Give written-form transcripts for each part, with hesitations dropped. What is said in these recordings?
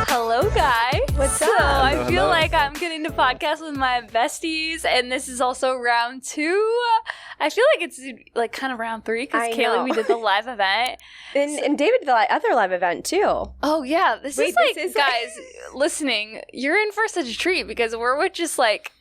Hello, guys. What's up? So I feel like I'm getting to podcast with my besties, and this is also round 2. I feel like it's like kind of round 3 because Kayleigh, we did the live event. And David, the other live event too. Oh, yeah. This is guys, listening, you're in for such a treat because we're with just like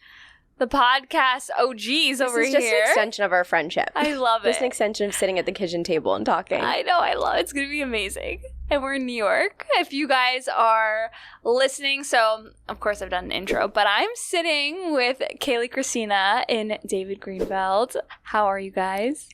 the podcast OGs over here. This is just an extension of our friendship. I love it. Just an extension of sitting at the kitchen table and talking. I know. I love it. It's going to be amazing. And we're in New York. If you guys are listening, so of course I've done an intro, but I'm sitting with Kayleigh Christina and David Greenfeld. How are you guys?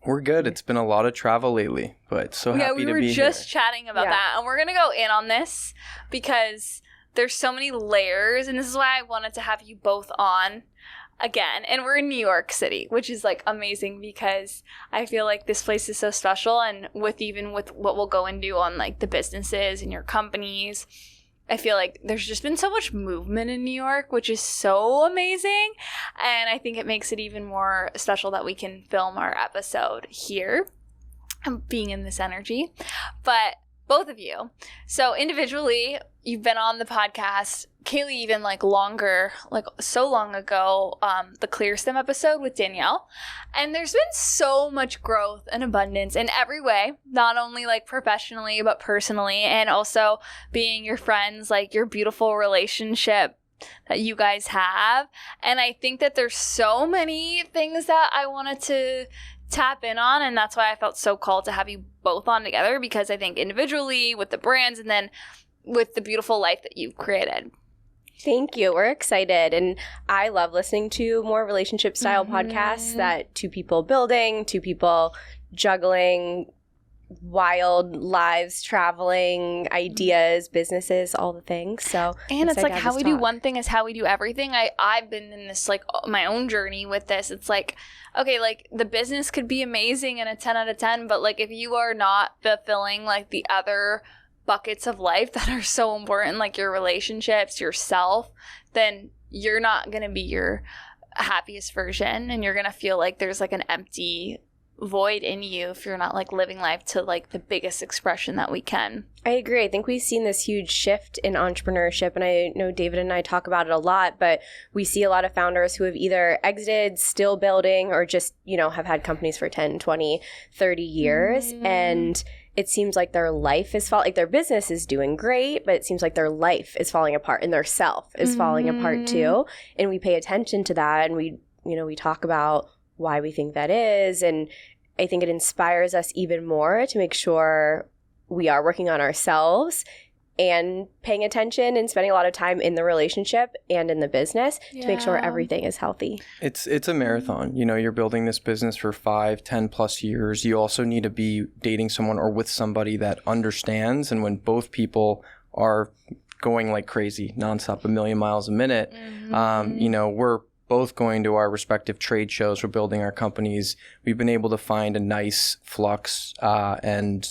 We're good. It's been a lot of travel lately, but so happy to be here. Yeah, we were just chatting about that, and we're going to go in on this because there's so many layers, and this is why I wanted to have you both on again. And we're in New York City, which is like amazing because I feel like this place is so special, and with what we'll go into on like the businesses and your companies, I feel like there's just been so much movement in New York, which is so amazing. And I think it makes it even more special that we can film our episode here and being in this energy. But both of you. So individually, you've been on the podcast, Kayleigh even like longer, like so long ago, the CLEARSTEM episode with Danielle. And there's been so much growth and abundance in every way, not only like professionally, but personally, and also being your friends, like your beautiful relationship that you guys have. And I think that there's so many things that I wanted to tap in on, and that's why I felt so called to have you both on together, because I think individually with the brands and then with the beautiful life that you've created. Thank you. We're excited, and I love listening to more relationship style podcasts that two people building, two people juggling wild lives, traveling, ideas, businesses, all the things. So, and it's like how we do one thing is how we do everything. I've been in this like my own journey with this. It's like, okay, like the business could be amazing and a 10 out of 10, but like if you are not fulfilling like the other buckets of life that are so important, like your relationships, yourself, then you're not going to be your happiest version, and you're going to feel like there's like an empty void in you if you're not like living life to like the biggest expression that we can. I agree. I think we've seen this huge shift in entrepreneurship, and I know David and I talk about it a lot, but we see a lot of founders who have either exited, still building, or just, have had companies for 10, 20, 30 years. And it seems like their life is like their business is doing great, but it seems like their life is falling apart and their self is falling apart too. And we pay attention to that, and we talk about why we think that is. And I think it inspires us even more to make sure we are working on ourselves and paying attention and spending a lot of time in the relationship and in the business to make sure everything is healthy. It's a marathon. You're building this business for 5, 10 plus years. You also need to be dating someone or with somebody that understands. And when both people are going like crazy, nonstop, 1,000,000 miles a minute, we're both going to our respective trade shows. We're building our companies. We've been able to find a nice flux, and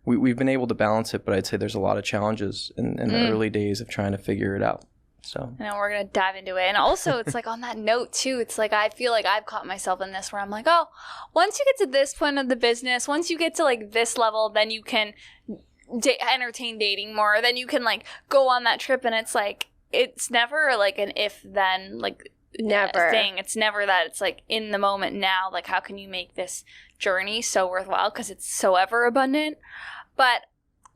we've been able to balance it. But I'd say there's a lot of challenges in the early days of trying to figure it out. So, and we're gonna dive into it. And also, it's like on that note too. It's like I feel like I've caught myself in this where I'm like, oh, once you get to this point of the business, once you get to like this level, then you can entertain dating more. Then you can like go on that trip, and it's like. It's never like an if then like never thing. It's never that. It's like in the moment now, like how can you make this journey so worthwhile because it's so ever abundant. But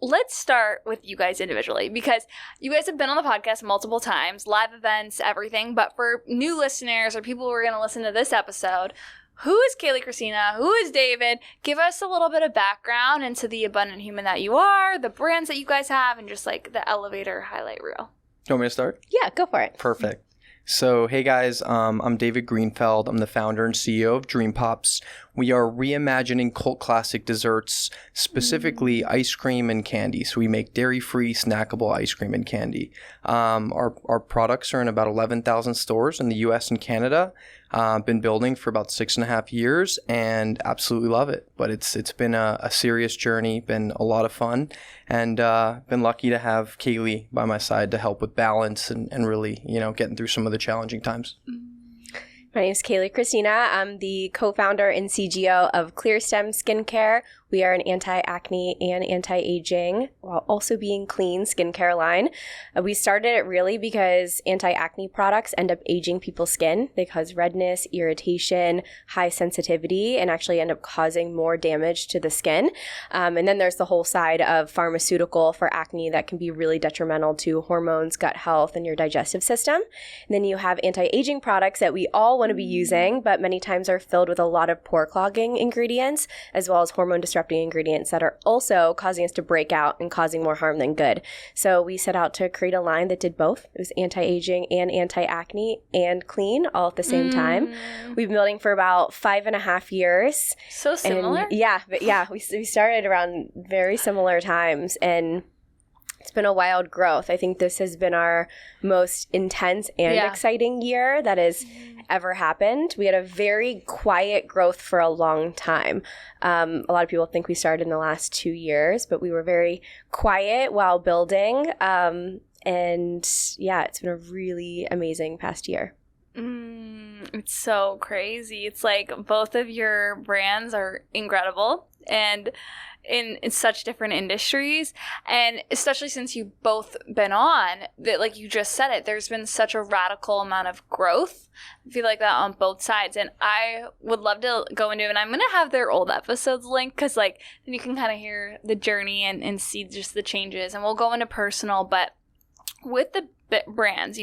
let's start with you guys individually, because you guys have been on the podcast multiple times, live events, everything. But for new listeners or people who are going to listen to this episode, who is Kayleigh Christina? Who is David? Give us a little bit of background into the abundant human that you are, the brands that you guys have, and just like the elevator highlight reel. You want me to start? Yeah, go for it. Perfect. So, hey guys, I'm David Greenfeld. I'm the founder and CEO of Dream Pops. We are reimagining cult classic desserts, specifically ice cream and candy. So we make dairy-free, snackable ice cream and candy. Our products are in about 11,000 stores in the U.S. and Canada. Been building for about 6.5 years and absolutely love it. But it's been a serious journey, been a lot of fun, and been lucky to have Kayleigh by my side to help with balance and really, getting through some of the challenging times. My name is Kayleigh Christina. I'm the co-founder and CGO of CLEARSTEM Skincare. We are an anti-acne and anti-aging, while also being clean skincare line. We started it really because anti-acne products end up aging people's skin. They cause redness, irritation, high sensitivity, and actually end up causing more damage to the skin. And then there's the whole side of pharmaceutical for acne that can be really detrimental to hormones, gut health, and your digestive system. And then you have anti-aging products that we all want to be using, but many times are filled with a lot of pore clogging ingredients, as well as hormone disrupting ingredients that are also causing us to break out and causing more harm than good. So we set out to create a line that did both. It was anti-aging and anti-acne and clean all at the same time. We've been building for about 5.5 years. So similar? And we started around very similar times, and it's been a wild growth. I think this has been our most intense and exciting year that has ever happened. We had a very quiet growth for a long time. A lot of people think we started in the last 2 years, but we were very quiet while building. And it's been a really amazing past year. It's so crazy. It's like both of your brands are incredible and in such different industries, and especially since you've both been on that, like you just said it, there's been such a radical amount of growth. I feel like that on both sides, and I would love to go into it, and I'm gonna have their old episodes linked because like then you can kind of hear the journey and see just the changes, and we'll go into personal. But with the brands,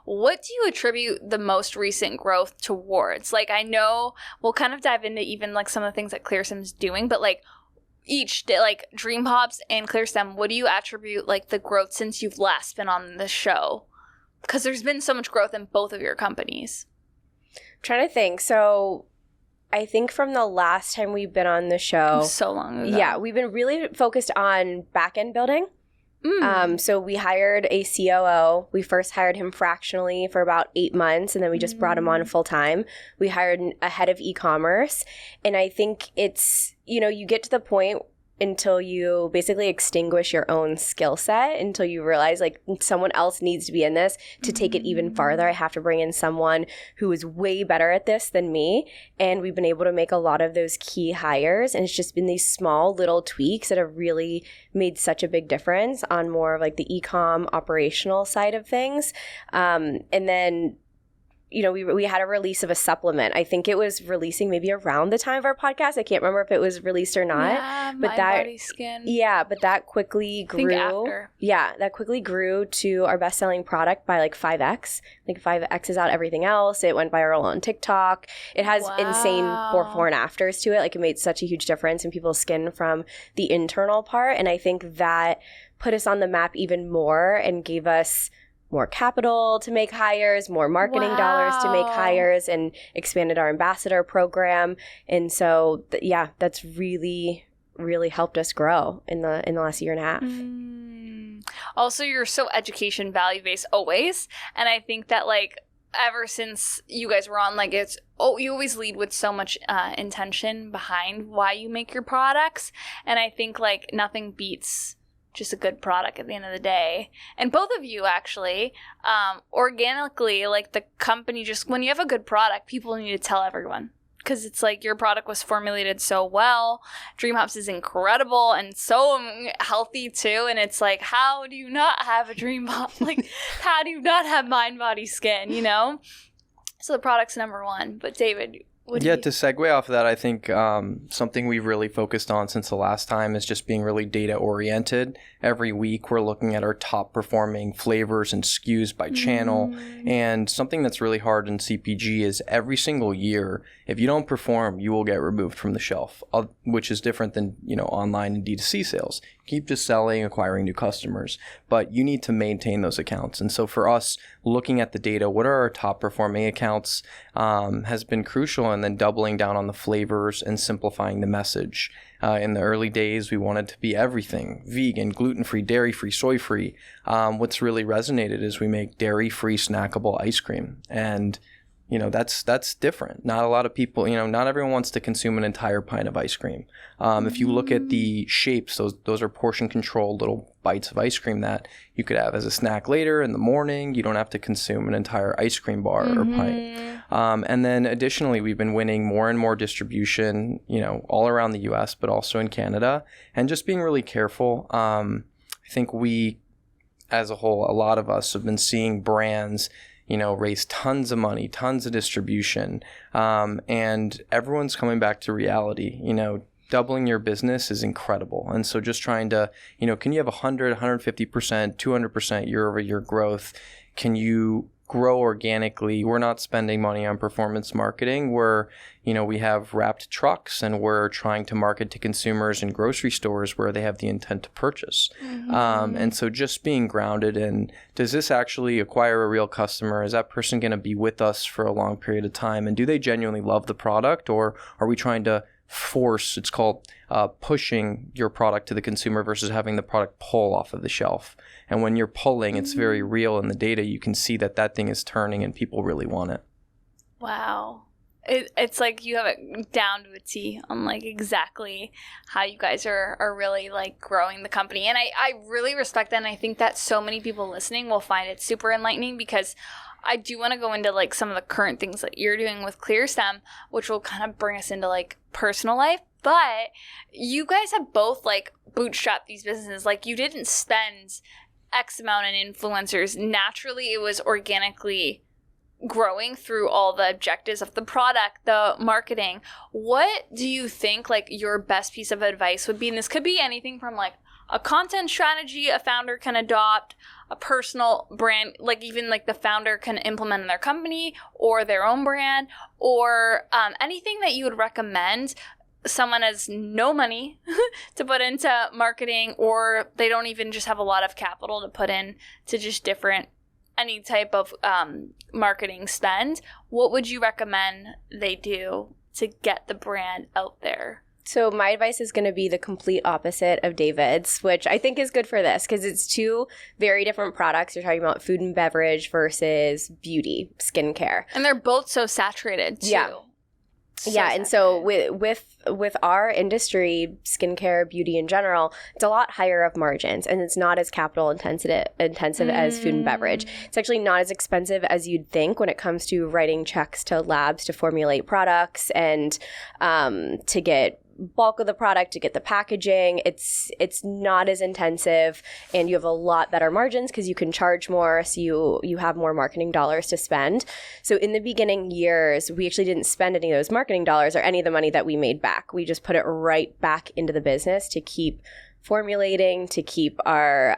what do you attribute the most recent growth towards? Like, I know we'll kind of dive into even like some of the things that ClearStem's doing, but like each day, like Dream Pops and ClearStem, what do you attribute like the growth since you've last been on the show? Because there's been so much growth in both of your companies. I'm trying to think. So I think from the last time we've been on the show, so long ago. Yeah, we've been really focused on back-end building. So we hired a COO. We first hired him fractionally for about 8 months, and then we just brought him on full time. We hired a head of e-commerce, and I think it's, you get to the point until you basically extinguish your own skill set, until you realize like someone else needs to be in this to take it even farther. I have to bring in someone who is way better at this than me. And we've been able to make a lot of those key hires. And it's just been these small little tweaks that have really made such a big difference on more of like the e-com operational side of things. And then we had a release of a supplement. I think it was releasing maybe around the time of our podcast. I can't remember if it was released or not. Yeah, but Body Skin. Yeah, but that quickly grew. I think after. Yeah, that quickly grew to our best-selling product by like 5x. Like 5x's out everything else. It went viral on TikTok. It has insane before and afters to it. Like it made such a huge difference in people's skin from the internal part. And I think that put us on the map even more and gave us more capital to make hires, more marketing dollars to make hires, and expanded our ambassador program. And so, that's really, really helped us grow in the last year and a half. Also, you're so education value-based always. And I think that like ever since you guys were on, like you always lead with so much intention behind why you make your products. And I think like nothing beats just a good product at the end of the day. And both of you actually, organically, like the company, just when you have a good product, people need to tell everyone. Because it's like your product was formulated so well. Dream Hops is incredible and so healthy too. And it's like, how do you not have a Dream Hop? Like, how do you not have mind, body, skin, So the product's number one. But David, to segue off of that, I think something we've really focused on since the last time is just being really data oriented. Every week we're looking at our top performing flavors and SKUs by channel. And something that's really hard in CPG is every single year, if you don't perform, you will get removed from the shelf, which is different than, online and D2C sales. Keep just selling, acquiring new customers, but you need to maintain those accounts. And so for us, looking at the data, what are our top performing accounts has been crucial, and then doubling down on the flavors and simplifying the message. In the early days, we wanted to be everything: vegan, gluten-free, dairy-free, soy-free. What's really resonated is we make dairy-free snackable ice cream. And that's different. Not a lot of people, not everyone wants to consume an entire pint of ice cream. If you look at the shapes, those are portion controlled little bites of ice cream that you could have as a snack later in the morning. You don't have to consume an entire ice cream bar or pint. And then additionally, we've been winning more and more distribution, all around the US, but also in Canada, and just being really careful. I think we, as a whole, a lot of us have been seeing brands raise tons of money, tons of distribution, and everyone's coming back to reality. Doubling your business is incredible. And so just trying to, can you have 100, 150%, 200% year over year growth? Can you grow organically? We're not spending money on performance marketing. We have wrapped trucks, and we're trying to market to consumers in grocery stores where they have the intent to purchase. And so just being grounded in, does this actually acquire a real customer? Is that person going to be with us for a long period of time? And do they genuinely love the product, or are we trying to force, it's called pushing your product to the consumer versus having the product pull off of the shelf? And when you're pulling, it's very real in the data. You can see that thing is turning and people really want it. Wow. It's like you have it down to a T on like exactly how you guys are really like growing the company. And I really respect that. And I think that so many people listening will find it super enlightening, because I do want to go into like some of the current things that you're doing with CLEARSTEM, which will kind of bring us into like personal life. But you guys have both like bootstrapped these businesses. Like, you didn't spend X amount in influencers. Naturally, it was organically growing through all the objectives of the product, the marketing. What do you think like your best piece of advice would be? And this could be anything from like a content strategy a founder can adopt, a personal brand, like even like the founder can implement in their company or their own brand, or anything that you would recommend someone has no money to put into marketing, or they don't even just have a lot of capital to put in to just any type of marketing spend. What would you recommend they do to get the brand out there? So my advice is going to be the complete opposite of David's, which I think is good for this because it's two very different products. You're talking about food and beverage versus beauty, skincare. And they're both so saturated too. Yeah. And so with our industry, skincare, beauty in general, it's a lot higher of margins, and it's not as capital intensive as food and beverage. It's actually not as expensive as you'd think when it comes to writing checks to labs to formulate products and to get bulk of the product, to get the packaging. It's not as intensive, and you have a lot better margins because you can charge more, so you have more marketing dollars to spend. So in the beginning years, we actually didn't spend any of those marketing dollars or any of the money that we made back. We just put it right back into the business to keep formulating, to keep our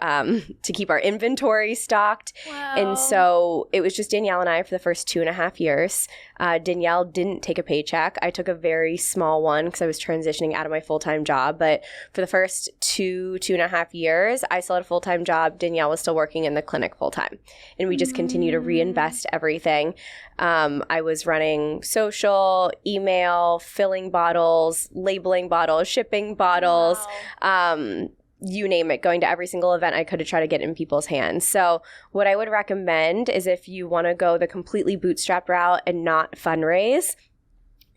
inventory stocked. Wow. And so it was just Danielle and I for the first 2.5 years. Danielle didn't take a paycheck. I took a very small one because I was transitioning out of my full-time job. But for the first 2.5 years, I still had a full-time job. Danielle was still working in the clinic full-time. And we just continue to reinvest everything. I was running social, email, filling bottles, labeling bottles, shipping bottles, you name it, going to every single event I could to try to get in people's hands. So what I would recommend is if you want to go the completely bootstrapped route and not fundraise,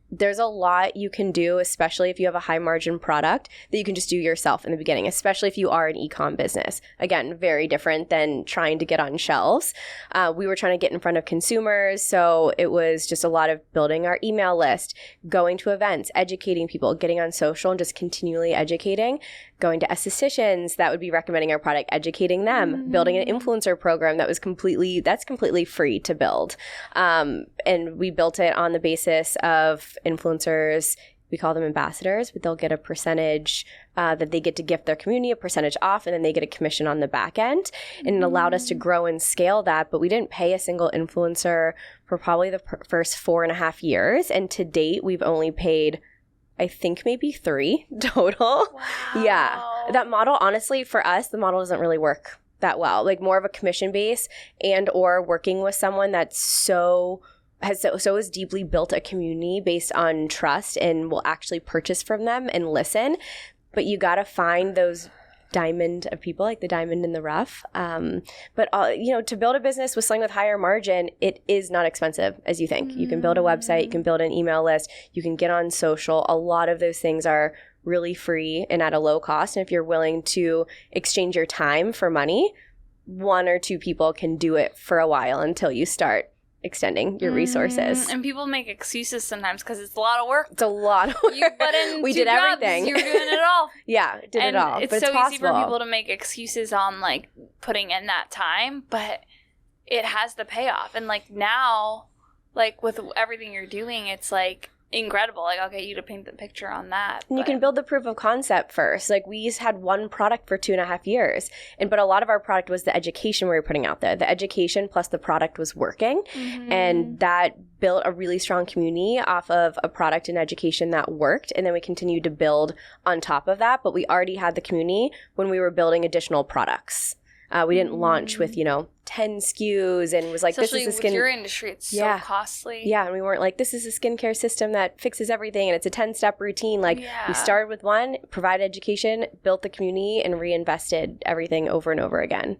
there's a lot you can do, especially if you have a high margin product that you can just do yourself in the beginning, especially if you are an e-com business. Again, very different than trying to get on shelves. We were trying to get in front of consumers. So it was just a lot of building our email list, going to events, educating people, getting on social and just continually educating, going to estheticians that would be recommending our product, educating them, building an influencer program that's completely free to build. And we built it on the basis of influencers. We call them ambassadors, but they'll get a percentage that they get to gift their community, a percentage off, and then they get a commission on the back end. And it allowed us to grow and scale that, but we didn't pay a single influencer for probably the first 4.5 years. And to date, we've only paid, I think, maybe 3 total. Wow. Yeah. That model, honestly, for us, the model doesn't really work that well. Like more of a commission base and or working with someone that's has deeply built a community based on trust and will actually purchase from them and listen. But you got to find those diamond of people, like the diamond in the rough. But to build a business with something with higher margin, it is not expensive as you think. You can build a website, you can build an email list, you can get on social. A lot of those things are really free and at a low cost. And if you're willing to exchange your time for money, 1 or 2 people can do it for a while until you start extending your resources. And people make excuses sometimes because it's a lot of work. It's a lot of work. You put in we 2 did jobs, everything. You're doing it all. Yeah, did it all. It's but so it's easy for people to make excuses on like putting in that time, but it has the payoff. And like now, like with everything you're doing, it's like incredible. Like I'll get you to paint the picture on that. And you can build the proof of concept first. Like we had one product for 2.5 years, but a lot of our product was the education we were putting out there. The education plus the product was working, and that built a really strong community off of a product and education that worked. And then we continued to build on top of that, but we already had the community when we were building additional products. We didn't launch with 10 SKUs and was like, especially this is a skin. With your industry, it's so costly. Yeah, and we weren't like, this is a skincare system that fixes everything and it's a 10-step routine. Like we started with one, provided education, built the community, and reinvested everything over and over again.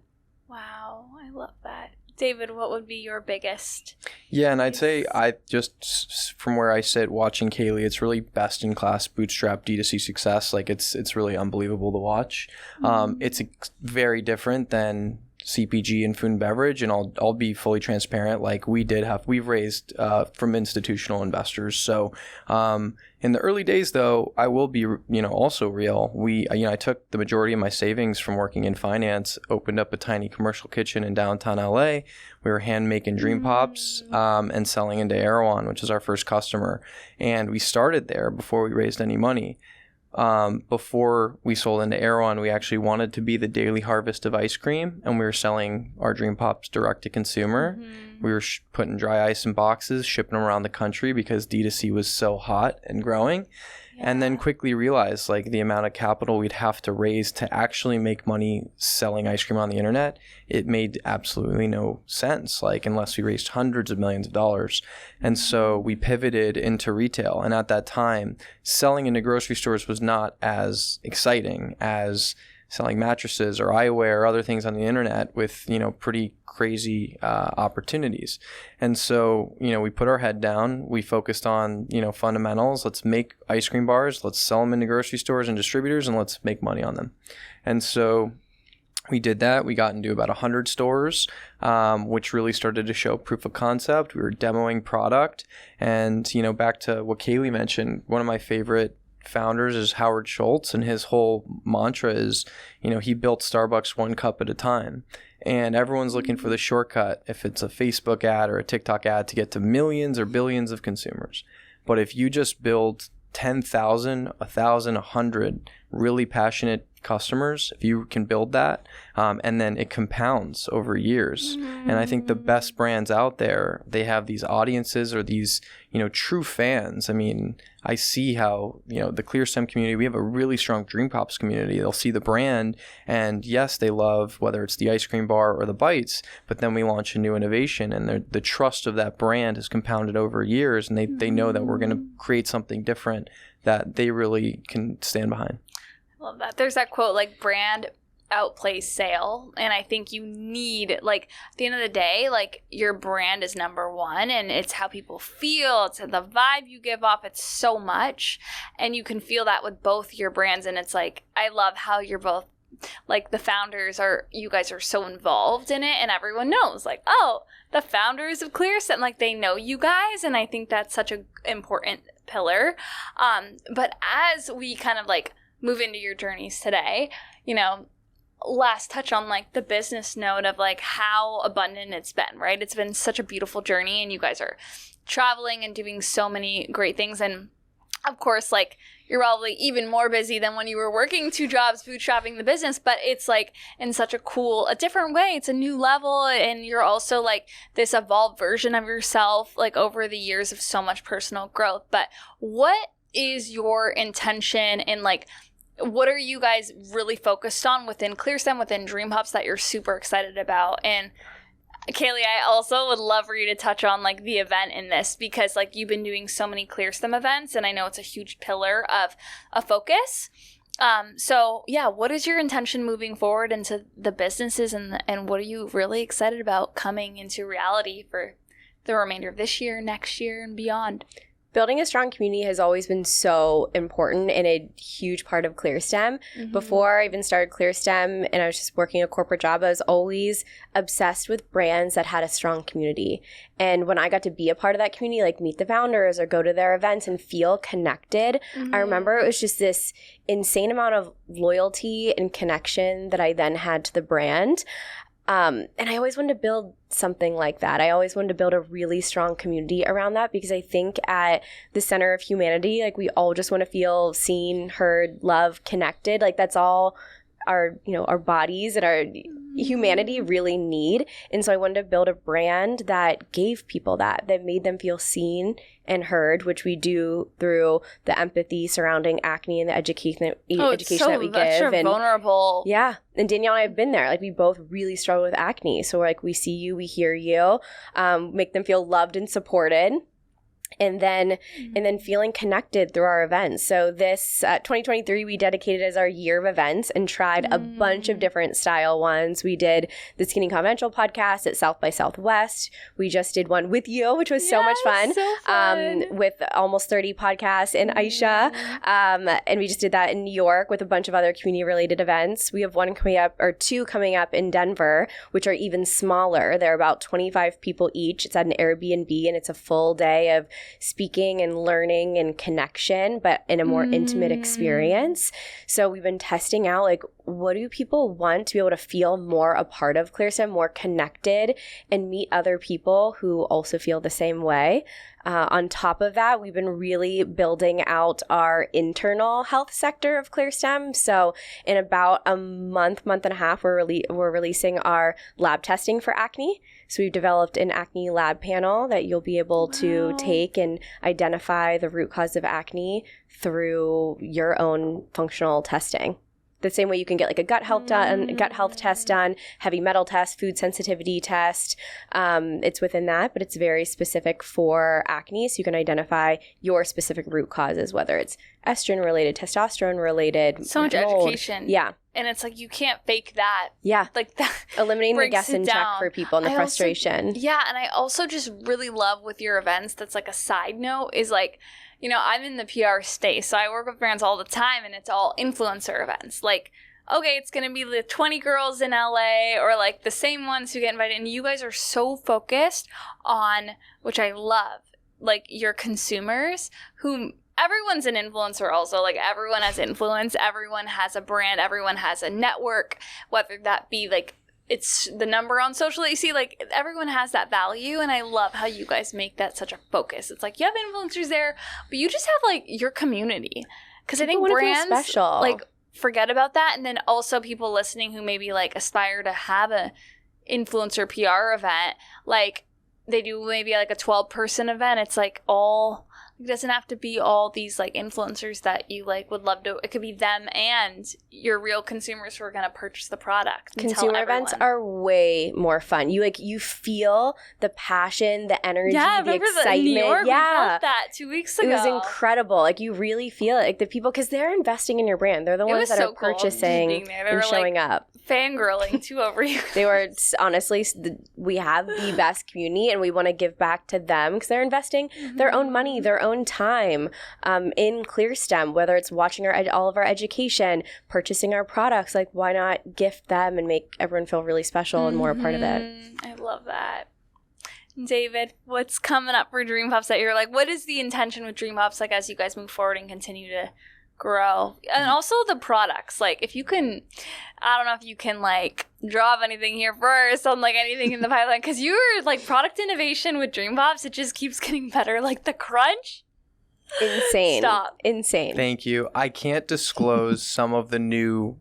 Wow, I love that. David, what would be your biggest? Yeah, and I'd say I just from where I sit watching Kayleigh, it's really best in class bootstrap D2C success. Like it's really unbelievable to watch. It's very different than CPG and food and beverage, and I'll be fully transparent. Like we've raised from institutional investors. So in the early days, though, I will be also real. I took the majority of my savings from working in finance, opened up a tiny commercial kitchen in downtown LA. We were hand making Dream Pops and selling into Erewhon, which is our first customer, and we started there before we raised any money. Before we sold into Erewhon, we actually wanted to be the daily harvest of ice cream, and we were selling our Dream Pops direct to consumer. We were putting dry ice in boxes, shipping them around the country because D2C was so hot and growing. And then quickly realized like the amount of capital we'd have to raise to actually make money selling ice cream on the internet. It made absolutely no sense, like unless we raised hundreds of millions of dollars. And so we pivoted into retail. And at that time, selling into grocery stores was not as exciting as selling mattresses or eyewear or other things on the internet with, pretty crazy opportunities. And so, we put our head down, we focused on, fundamentals. Let's make ice cream bars, let's sell them into grocery stores and distributors, and let's make money on them. And so we did that. We got into about 100 stores, which really started to show proof of concept. We were demoing product. And, back to what Kayleigh mentioned, one of my favorite founders is Howard Schultz, and his whole mantra is, he built Starbucks one cup at a time. And everyone's looking for the shortcut, if it's a Facebook ad or a TikTok ad, to get to millions or billions of consumers. But if you just build 10,000, 1,000, 100 really passionate customers, if you can build that, and then it compounds over years. And I think the best brands out there, they have these audiences or these, true fans. I mean, I see how, the CLEARSTEM community, we have a really strong Dream Pops community. They'll see the brand and yes, they love whether it's the ice cream bar or the bites, but then we launch a new innovation and the trust of that brand has compounded over years, and they know that we're going to create something different that they really can stand behind. I love that. There's that quote, like, brand outplays sale. And I think you need, like, at the end of the day, like, your brand is number one, and it's how people feel. It's the vibe you give off. It's so much. And you can feel that with both your brands. And it's like, I love how you're both, like, the founders you guys are so involved in it, and everyone knows, like, oh, the founders of CLEARSTEM, like, they know you guys. And I think that's such an important pillar. But as we kind of, like, move into your journeys today, last touch on like the business note of like how abundant it's been, right? It's been such a beautiful journey, and you guys are traveling and doing so many great things. And of course, like, you're probably even more busy than when you were working 2 jobs bootstrapping the business, but it's like in such a different way. It's a new level, and you're also like this evolved version of yourself, like over the years of so much personal growth. But what is your intention, and like, what are you guys really focused on within CLEARSTEM, within Dream Pops, that you're super excited about? And Kayleigh, I also would love for you to touch on like the event in this, because like you've been doing so many CLEARSTEM events, and I know it's a huge pillar of a focus. So yeah, what is your intention moving forward into the businesses, and what are you really excited about coming into reality for the remainder of this year, next year, and beyond? Building a strong community has always been so important and a huge part of ClearStem. Before I even started ClearStem and I was just working a corporate job, I was always obsessed with brands that had a strong community. And when I got to be a part of that community, like meet the founders or go to their events and feel connected, I remember it was just this insane amount of loyalty and connection that I then had to the brand. And I always wanted to build something like that. I always wanted to build a really strong community around that, because I think at the center of humanity, like we all just want to feel seen, heard, loved, connected. Like that's all our, our bodies and our humanity really need. And so I wanted to build a brand that gave people that made them feel seen and heard, which we do through the empathy surrounding acne and the education that we give. And vulnerable. Yeah. And Danielle and I have been there. Like we both really struggle with acne. So we're like, we see you, we hear you, make them feel loved and supported. And then feeling connected through our events. So this 2023, we dedicated as our year of events and tried a bunch of different style ones. We did the Skinny Confidential podcast at South by Southwest. We just did one with you, which was so much fun. So fun. With almost 30 podcasts and Ayesha. And we just did that in New York with a bunch of other community-related events. We have two coming up in Denver, which are even smaller. They're about 25 people each. It's at an Airbnb, and it's a full day of speaking and learning and connection, but in a more intimate experience. So we've been testing out, like, what do people want to be able to feel more a part of ClearStem, more connected, and meet other people who also feel the same way. On top of that, we've been really building out our internal health sector of ClearStem. So in about a month and a half, we're releasing our lab testing for acne. So we've developed an acne lab panel that you'll be able to take and identify the root cause of acne through your own functional testing. The same way you can get like a gut health test done, heavy metal test, food sensitivity test. It's within that, but it's very specific for acne. So you can identify your specific root causes, whether it's estrogen related, testosterone related. So much education. Yeah. And it's like, you can't fake that. Yeah. Like that. Eliminating the guess and check for people and the frustration. And I also just really love with your events, that's like a side note, is like, I'm in the PR space, so I work with brands all the time, and it's all influencer events. Like, okay, it's going to be the 20 girls in LA, or like the same ones who get invited. And you guys are so focused on, which I love, like your consumers, who everyone's an influencer also. Like everyone has influence, everyone has a brand, everyone has a network, whether that be like, it's the number on social that you see, like everyone has that value. And I love how you guys make that such a focus. It's like you have influencers there, but you just have like your community. Because I think brands like forget about that. And then also people listening who maybe like aspire to have a influencer PR event, like they do maybe like a 12-person event. It's like it doesn't have to be all these like influencers that you like would love to. It could be them and your real consumers who are going to purchase the product. Consumer events are way more fun. You feel the passion, the energy, the excitement. New York, we felt that 2 weeks ago. It was incredible. Like you really feel it. Like the people, because they're investing in your brand. They're the ones that are purchasing and showing up. Fangirling too over you. They were honestly, we have the best community, and we want to give back to them because they're investing their own money, their own time in ClearStem, whether it's watching all of our education, purchasing our products. Like, why not gift them and make everyone feel really special and more a part of it? I love that. David, what's coming up for Dream Puffs that you're like, what is the intention with Dream Puffs, like, as you guys move forward and continue to grow? And also the products, like, if you can, I don't know if you can like drop anything here first on like anything in the pipeline, because you're like product innovation with Dream Puffs, it just keeps getting better. Like the crunch, insane. Stop. Insane. Thank you. I can't disclose some of the new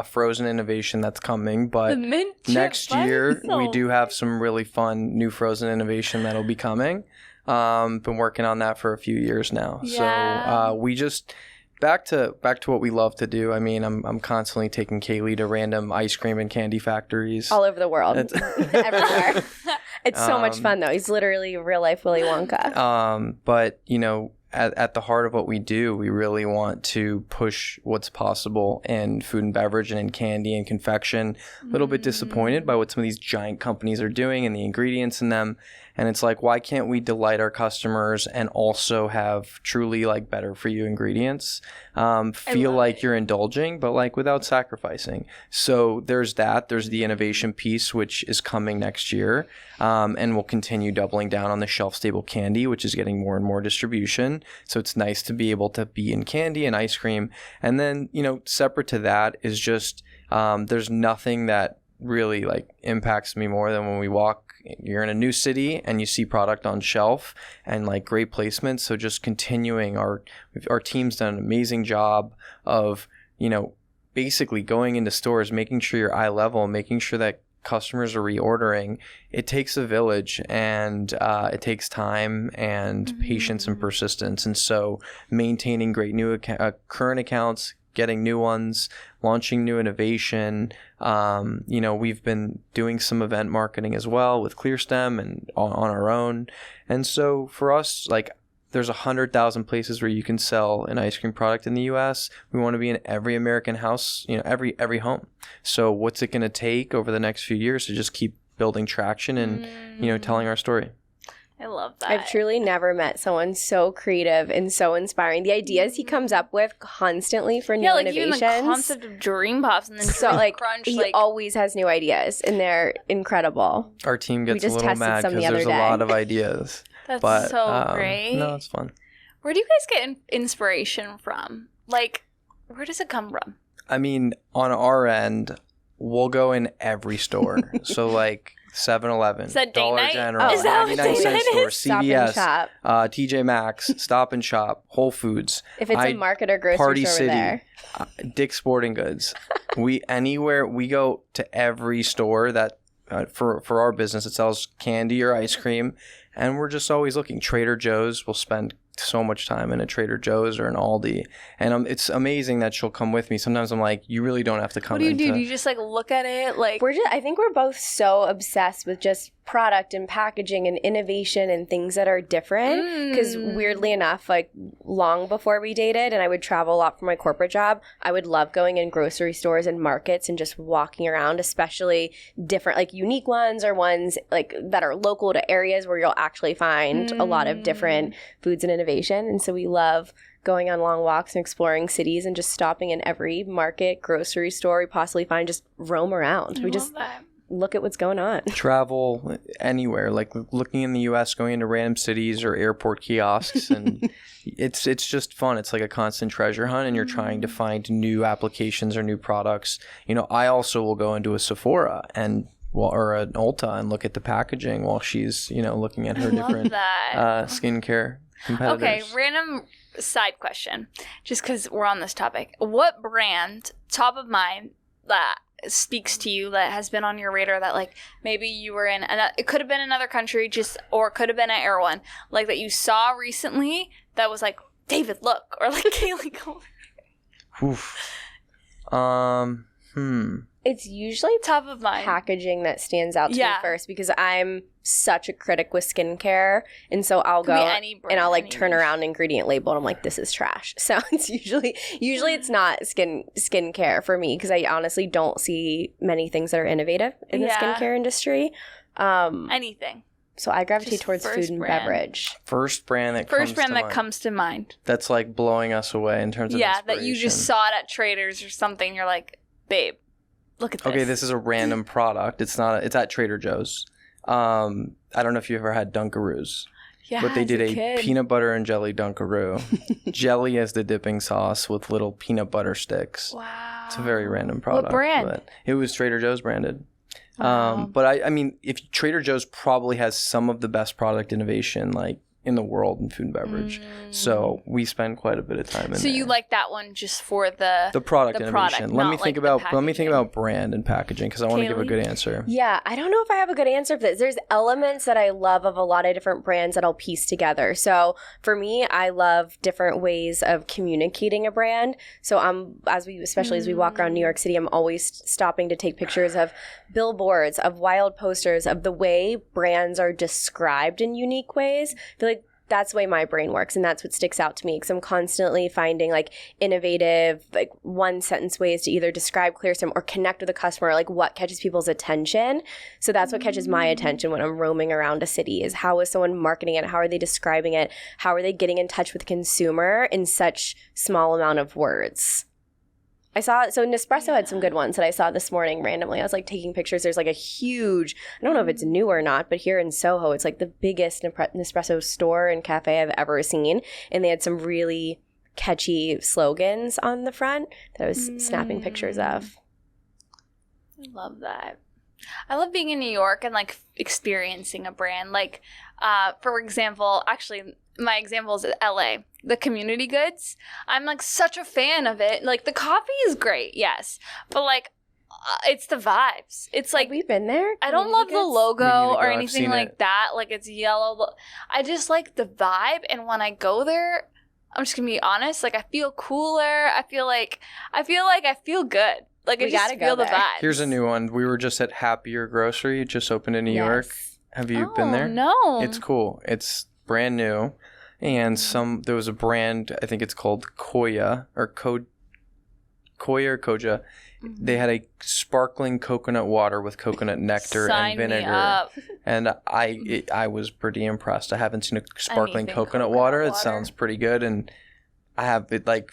frozen innovation that's coming, but next year we do have some really fun new frozen innovation that'll be coming. Been working on that for a few years now. Yeah. So we just back to what we love to do. I mean, I'm constantly taking Kayleigh to random ice cream and candy factories all over the world, everywhere. It's so much fun though. He's literally real life Willy Wonka. But at the heart of what we do, we really want to push what's possible in food and beverage and in candy and confection. A little bit disappointed by what some of these giant companies are doing and the ingredients in them. And it's like, why can't we delight our customers and also have truly like better for you ingredients? Feel like you're indulging, but like without sacrificing. So there's that. There's the innovation piece, which is coming next year. And we'll continue doubling down on the shelf-stable candy, which is getting more and more distribution. So it's nice to be able to be in candy and ice cream. And then, you know, separate to that is just there's nothing that really like impacts me more than when you're in a new city and you see product on shelf and like great placement. So just continuing our team's done an amazing job of, you know, basically going into stores, making sure you're eye level, making sure that customers are reordering. It takes a village, and it takes time and patience and persistence. And so maintaining great new current accounts, getting new ones, launching new innovation. You know, we've been doing some event marketing as well with ClearStem and on our own. And so for us, like, there's 100,000 places where you can sell an ice cream product in the U.S. We want to be in every American house, you know, every home. So what's it going to take over the next few years to just keep building traction and, you know, telling our story? I love that. I've truly never met someone so creative and so inspiring. The ideas he comes up with constantly for new innovations. Even the concept of Dream Pops and then so Dream Crunch. He always has new ideas, and they're incredible. Our team gets a little mad because there's a lot of ideas. That's so great. No, it's fun. Where do you guys get inspiration from? Like, where does it come from? I mean, on our end, we'll go in every store. So, like, 7-Eleven, Dollar General, 99-cent store, CVS, TJ Maxx, Stop and Shop, Whole Foods. If it's a market or grocery Party store, City, there. Dick's Sporting Goods. We go to every store that for our business that sells candy or ice cream, and we're just always looking. Trader Joe's, we'll spend so much time in a Trader Joe's or an Aldi, and it's amazing that she'll come with me. Sometimes I'm like, you really don't have to come. What do you do? Do you just like look at it? Like, I think we're both so obsessed with just product and packaging and innovation and things that are different. Because weirdly enough, like long before we dated, and I would travel a lot for my corporate job, I would love going in grocery stores and markets and just walking around, especially different, like unique ones or ones like that are local to areas where you'll actually find a lot of different foods and innovation. And so we love going on long walks and exploring cities and just stopping in every market, grocery store we possibly find, just roam around. We just look at what's going on. Travel anywhere, like looking in the U.S., going into random cities or airport kiosks, and it's just fun. It's like a constant treasure hunt, and you're trying to find new applications or new products. You know, I also will go into a Sephora or an Ulta and look at the packaging while she's, you know, looking at her different skincare competitors. Okay, random side question, just because we're on this topic. What brand, top of mind, that speaks to you, that has been on your radar, that like maybe you were in, it could have been another country, or it could have been at Erewhon, like that you saw recently that was like, David, look, or like Kayleigh, come over. It's usually top of mind packaging that stands out to me first, because I'm such a critic with skincare, and so I'll go and I'll like turn around ingredient label and I'm like, this is trash. So it's usually it's not skincare for me, because I honestly don't see many things that are innovative in the skincare industry. Anything. So I gravitate towards food and beverage. First brand that comes to mind. That's like blowing us away in terms of that you just saw it at Traders or something. You're like, babe, look at this. Okay, this is a random product. It's at Trader Joe's. I don't know if you ever had Dunkaroos. Yeah, but they did a peanut butter and jelly Dunkaroo. Jelly as the dipping sauce with little peanut butter sticks. Wow. It's a very random product. What brand? But it was Trader Joe's branded. Wow. But I mean, if Trader Joe's probably has some of the best product innovation, like, in the world in food and beverage. So we spend quite a bit of time in there. So you like that one just for the product innovation. Let me think about brand and packaging, because I want to give a good answer. Yeah, I don't know if I have a good answer for this. There's elements that I love of a lot of different brands that I'll piece together. So for me, I love different ways of communicating a brand. So especially as we walk around New York City, I'm always stopping to take pictures of billboards, of wild posters, of the way brands are described in unique ways. I feel like that's the way my brain works, and that's what sticks out to me, because I'm constantly finding like innovative, like one sentence ways to either describe ClearStem or connect with a customer, like what catches people's attention. So that's what catches my attention when I'm roaming around a city, is how is someone marketing it? How are they describing it? How are they getting in touch with the consumer in such small amount of words? Nespresso had some good ones that I saw this morning randomly. I was like taking pictures. There's like a huge, I don't know if it's new or not, but here in Soho, it's like the biggest Nespresso store and cafe I've ever seen. And they had some really catchy slogans on the front that I was snapping pictures of. I love that. I love being in New York and like experiencing a brand. Like, for example, actually, my example is LA. The community goods. I'm like such a fan of it. Like the coffee is great, yes, but like it's the vibes. It's like, we've been there. I don't love the logo or anything like it. that. Like it's yellow. I just like the vibe. And when I go there, I'm just gonna be honest. Like I feel cooler. I feel good. Like I just feel the vibe. Here's a new one. We were just at Happier Grocery. It just opened in New York. Have you been there? No. It's cool. It's brand new. And there was a brand, I think it's called Koya or Koja. Mm-hmm. They had a sparkling coconut water with coconut nectar and vinegar. Me up. And I was pretty impressed. I haven't seen a sparkling coconut water. It sounds pretty good. And I have it like,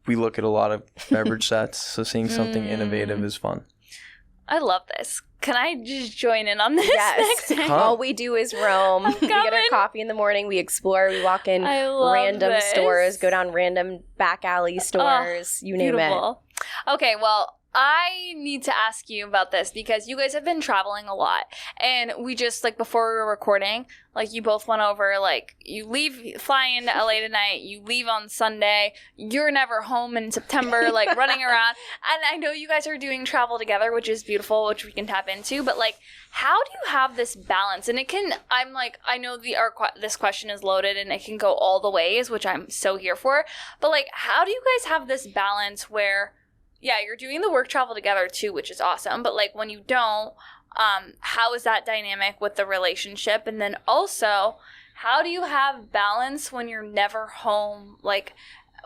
we look at a lot of beverage sets, so seeing something innovative is fun. I love this. Can I just join in on this next time? All we do is roam. We get our coffee in the morning. We explore. We walk in random stores, go down random back alley stores, you name it. Okay, well, I need to ask you about this because you guys have been traveling a lot. And we just, like, before we were recording, like, you both went over, like, fly into LA tonight, you leave on Sunday, you're never home in September, like, running around. And I know you guys are doing travel together, which is beautiful, which we can tap into. But, like, how do you have this balance? And I know this question is loaded and it can go all the ways, which I'm so here for. But, like, how do you guys have this balance where, yeah, you're doing the work travel together too, which is awesome. But like when you don't, how is that dynamic with the relationship? And then also, how do you have balance when you're never home? Like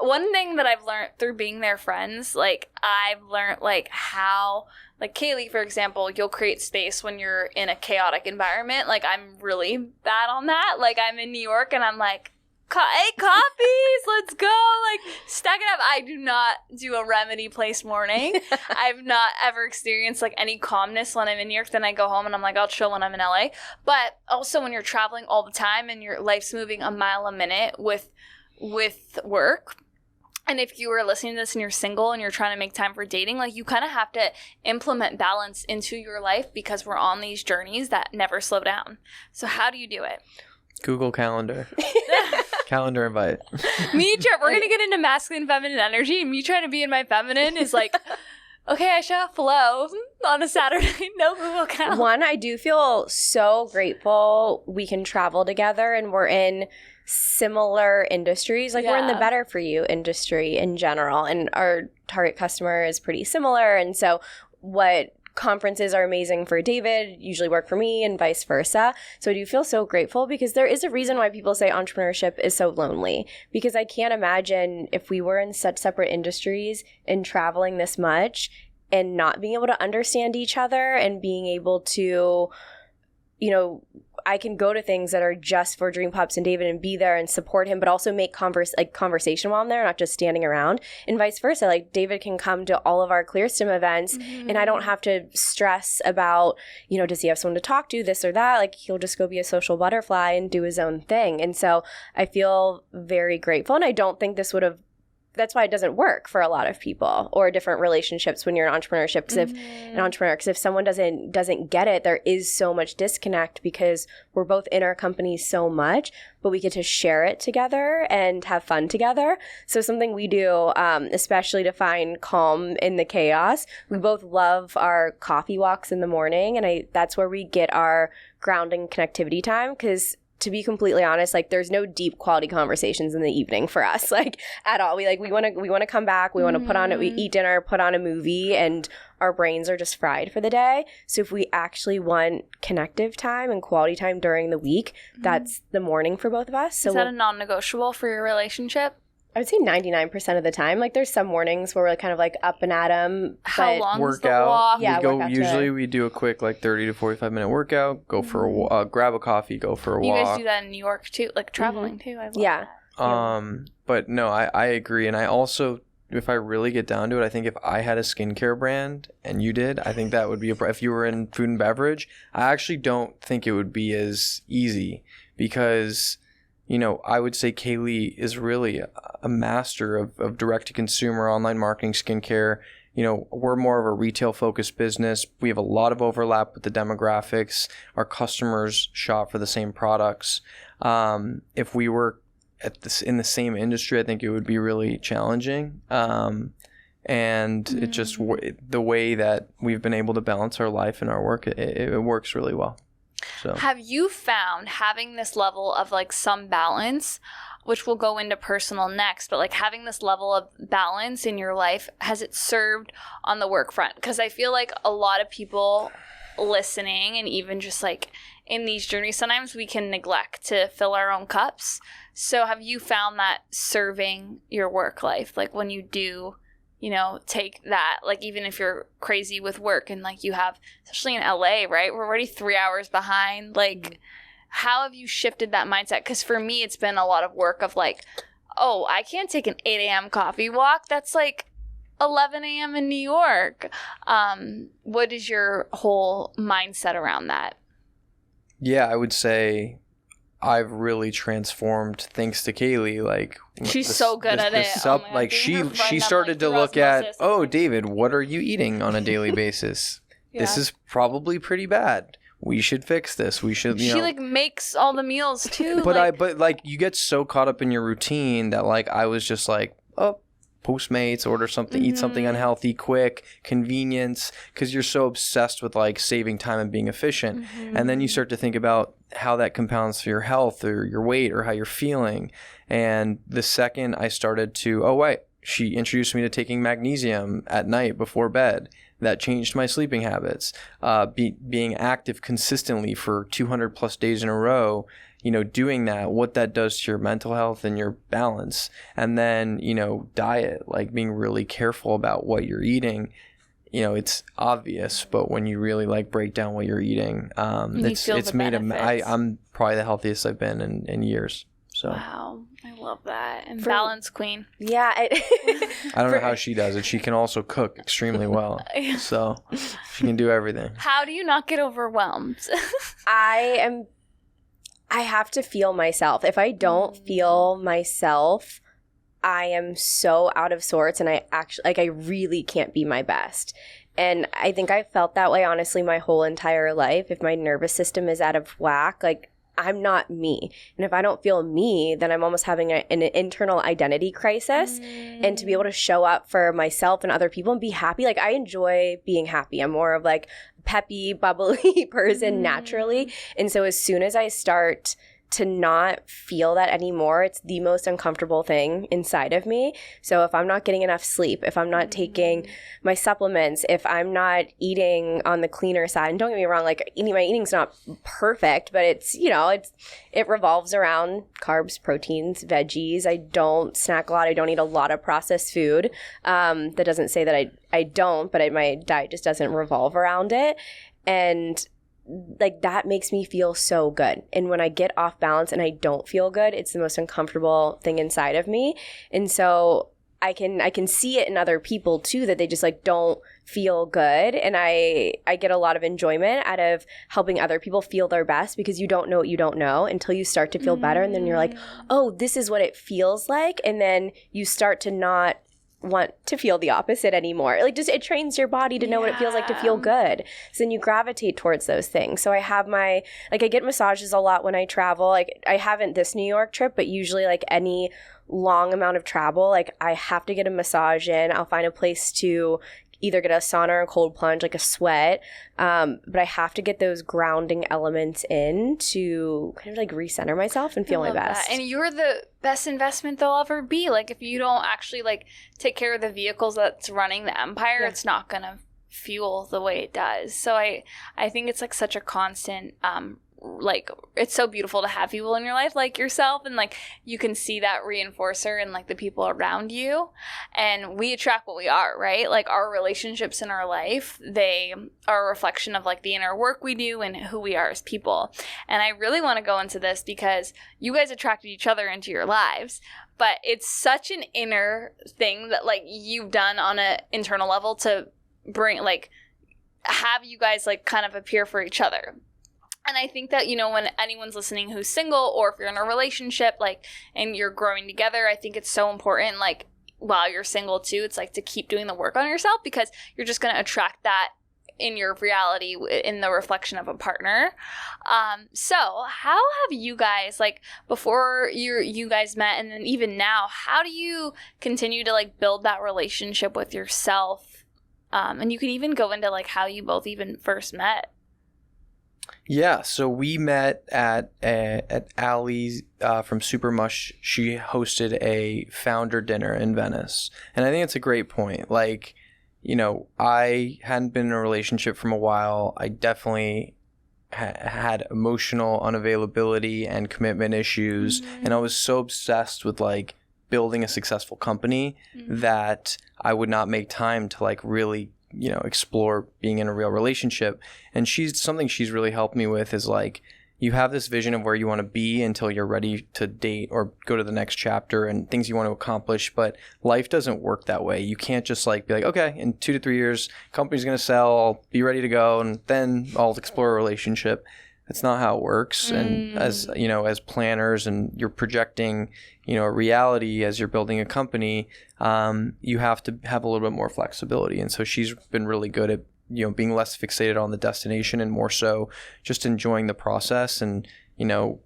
one thing that I've learned through being their friends, like I've learned like how, like Kayleigh, for example, you'll create space when you're in a chaotic environment. Like I'm really bad on that. Like I'm in New York and I'm like, hey, coffees, let's go. Like, stack it up. I do not do a Remedy Place morning. I've not ever experienced, like, any calmness when I'm in New York. Then I go home and I'm like, I'll chill when I'm in LA. But also when you're traveling all the time and your life's moving a mile a minute with work, and if you are listening to this and you're single and you're trying to make time for dating, like, you kind of have to implement balance into your life because we're on these journeys that never slow down. So how do you do it? Google Calendar. Calendar invite. We're going to get into masculine, feminine energy, and me trying to be in my feminine is like, okay, Ayesha, flow on a Saturday. No Google Calendar. One, I do feel so grateful we can travel together and we're in similar industries. Like we're in the better for you industry in general, and our target customer is pretty similar. And so what conferences are amazing for David usually work for me and vice versa. So I do feel so grateful because there is a reason why people say entrepreneurship is so lonely, because I can't imagine if we were in such separate industries and traveling this much and not being able to understand each other and being able to, you know, I can go to things that are just for Dream Pups and David and be there and support him, but also make conversation while I'm there, not just standing around, and vice versa. Like David can come to all of our ClearStem events and I don't have to stress about, you know, does he have someone to talk to, this or that? Like he'll just go be a social butterfly and do his own thing. And so I feel very grateful, and I don't think this would have, that's why it doesn't work for a lot of people, or different relationships when you're in entrepreneurship. Because if someone doesn't get it, there is so much disconnect because we're both in our company so much, but we get to share it together and have fun together. So something we do, especially to find calm in the chaos, we both love our coffee walks in the morning, and that's where we get our grounding connectivity time, because to be completely honest, like there's no deep quality conversations in the evening for us, like at all. We want to come back. We want to put on it. We eat dinner, put on a movie, and our brains are just fried for the day. So if we actually want connective time and quality time during the week, that's the morning for both of us. So is that a non-negotiable for your relationship? I would say 99% of the time. Like there's some mornings where we're kind of like up and at 'em. How long is the Workout. walk? Yeah, workout Usually we do a quick like 30 to 45-minute workout, go for a grab a coffee, go for a You walk. guys do that in New York too, like traveling too. I love that. But no, I agree. And I also, if I really get down to it, I think if I had a skincare brand and you did, I think that would be if you were in food and beverage, I actually don't think it would be as easy because, you know, I would say Kayleigh is really a master of direct-to-consumer online marketing skincare. You know, we're more of a retail-focused business. We have a lot of overlap with the demographics. Our customers shop for the same products. If we were in the same industry, I think it would be really challenging. And it just, the way that we've been able to balance our life and our work, it works really well. So. Have you found having this level of like some balance, which we'll go into personal next, but like having this level of balance in your life, has it served on the work front? Because I feel like a lot of people listening and even just like in these journeys, sometimes we can neglect to fill our own cups. So have you found that serving your work life, like when you do, you know, take that, like even if you're crazy with work and like you have, especially in LA, right? We're already 3 hours behind. Like, how have you shifted that mindset? Because for me, it's been a lot of work of like, oh, I can't take an 8 a.m. coffee walk. That's like 11 a.m. in New York. What is your whole mindset around that? Yeah, I would say I've really transformed thanks to Kayleigh. Like she's so good at it. Like she started to look at, oh, David, what are you eating on a daily basis? This is probably pretty bad. We should fix this. We should, you know. She like makes all the meals too. But like you get so caught up in your routine that like I was just like, oh, Postmates, order something, eat something unhealthy, quick, convenience, because you're so obsessed with like saving time and being efficient. And then you start to think about how that compounds for your health or your weight or how you're feeling. And the second I started to, oh wait, she introduced me to taking magnesium at night before bed. That changed my sleeping habits. Being active consistently for 200 plus days in a row, you know, doing that, what that does to your mental health and your balance. And then, you know, diet, like being really careful about what you're eating. You know, it's obvious, but when you really like break down what you're eating, it's made I'm probably the healthiest I've been in years. So. Wow, I love that. And balance queen. Yeah. I don't know how she does it. She can also cook extremely well. So she can do everything. How do you not get overwhelmed? I have to feel myself. If I don't feel myself, I am so out of sorts and I really can't be my best. And I think I've felt that way, honestly, my whole entire life. If my nervous system is out of whack, like I'm not me. And if I don't feel me, then I'm almost having an internal identity crisis. And to be able to show up for myself and other people and be happy, like I enjoy being happy. I'm more of like a peppy, bubbly person naturally. And so as soon as I start to not feel that anymore, it's the most uncomfortable thing inside of me. So if I'm not getting enough sleep, if I'm not taking my supplements, if I'm not eating on the cleaner side, and don't get me wrong, like my eating's not perfect, but it's, you know, it revolves around carbs, proteins, veggies. I don't snack a lot. I don't eat a lot of processed food. That doesn't say that I don't, but my diet just doesn't revolve around it. And like that makes me feel so good. And when I get off balance and I don't feel good, it's the most uncomfortable thing inside of me. And so I can see it in other people too, that they just like don't feel good. And I get a lot of enjoyment out of helping other people feel their best, because you don't know what you don't know until you start to feel better. And then you're like, oh, this is what it feels like. And then you start to not want to feel the opposite anymore. Like just it trains your body to know what it feels like to feel good. So then you gravitate towards those things. So I have I get massages a lot when I travel. Like I haven't this New York trip, but usually like any long amount of travel, like I have to get a massage in. I'll find a place to either get a sauna or a cold plunge, like a sweat. But I have to get those grounding elements in to kind of like recenter myself and feel my best. And you're the best investment they'll ever be. Like if you don't actually like take care of the vehicles that's running the empire, it's not going to fuel the way it does. So I think it's like such a constant, like it's so beautiful to have people in your life like yourself, and like you can see that reinforcer in like the people around you, and we attract what we are, right? Like our relationships in our life, they are a reflection of like the inner work we do and who we are as people. And I really want to go into this because you guys attracted each other into your lives, but it's such an inner thing that like you've done on an internal level to bring like have you guys like kind of appear for each other. And I think that, you know, when anyone's listening who's single, or if you're in a relationship, like, and you're growing together, I think it's so important, like, while you're single too, it's like to keep doing the work on yourself, because you're just going to attract that in your reality in the reflection of a partner. So how have you guys, like, before you guys met, and then even now, how do you continue to like build that relationship with yourself? And you can even go into like how you both even first met. Yeah, so we met at Allie from Supermush. She hosted a founder dinner in Venice. And I think it's a great point. Like, you know, I hadn't been in a relationship from a while. I definitely had emotional unavailability and commitment issues. And I was so obsessed with like building a successful company that I would not make time to like really, you know, explore being in a real relationship. And something she's really helped me with is like, you have this vision of where you want to be until you're ready to date or go to the next chapter and things you want to accomplish. But life doesn't work that way. You can't just like be like, okay, in 2 to 3 years, company's going to sell, I'll be ready to go, and then I'll explore a relationship. That's not how it works. And as, you know, as planners, and you're projecting, you know, a reality as you're building a company, you have to have a little bit more flexibility. And so she's been really good at, you know, being less fixated on the destination and more so just enjoying the process. And, you know,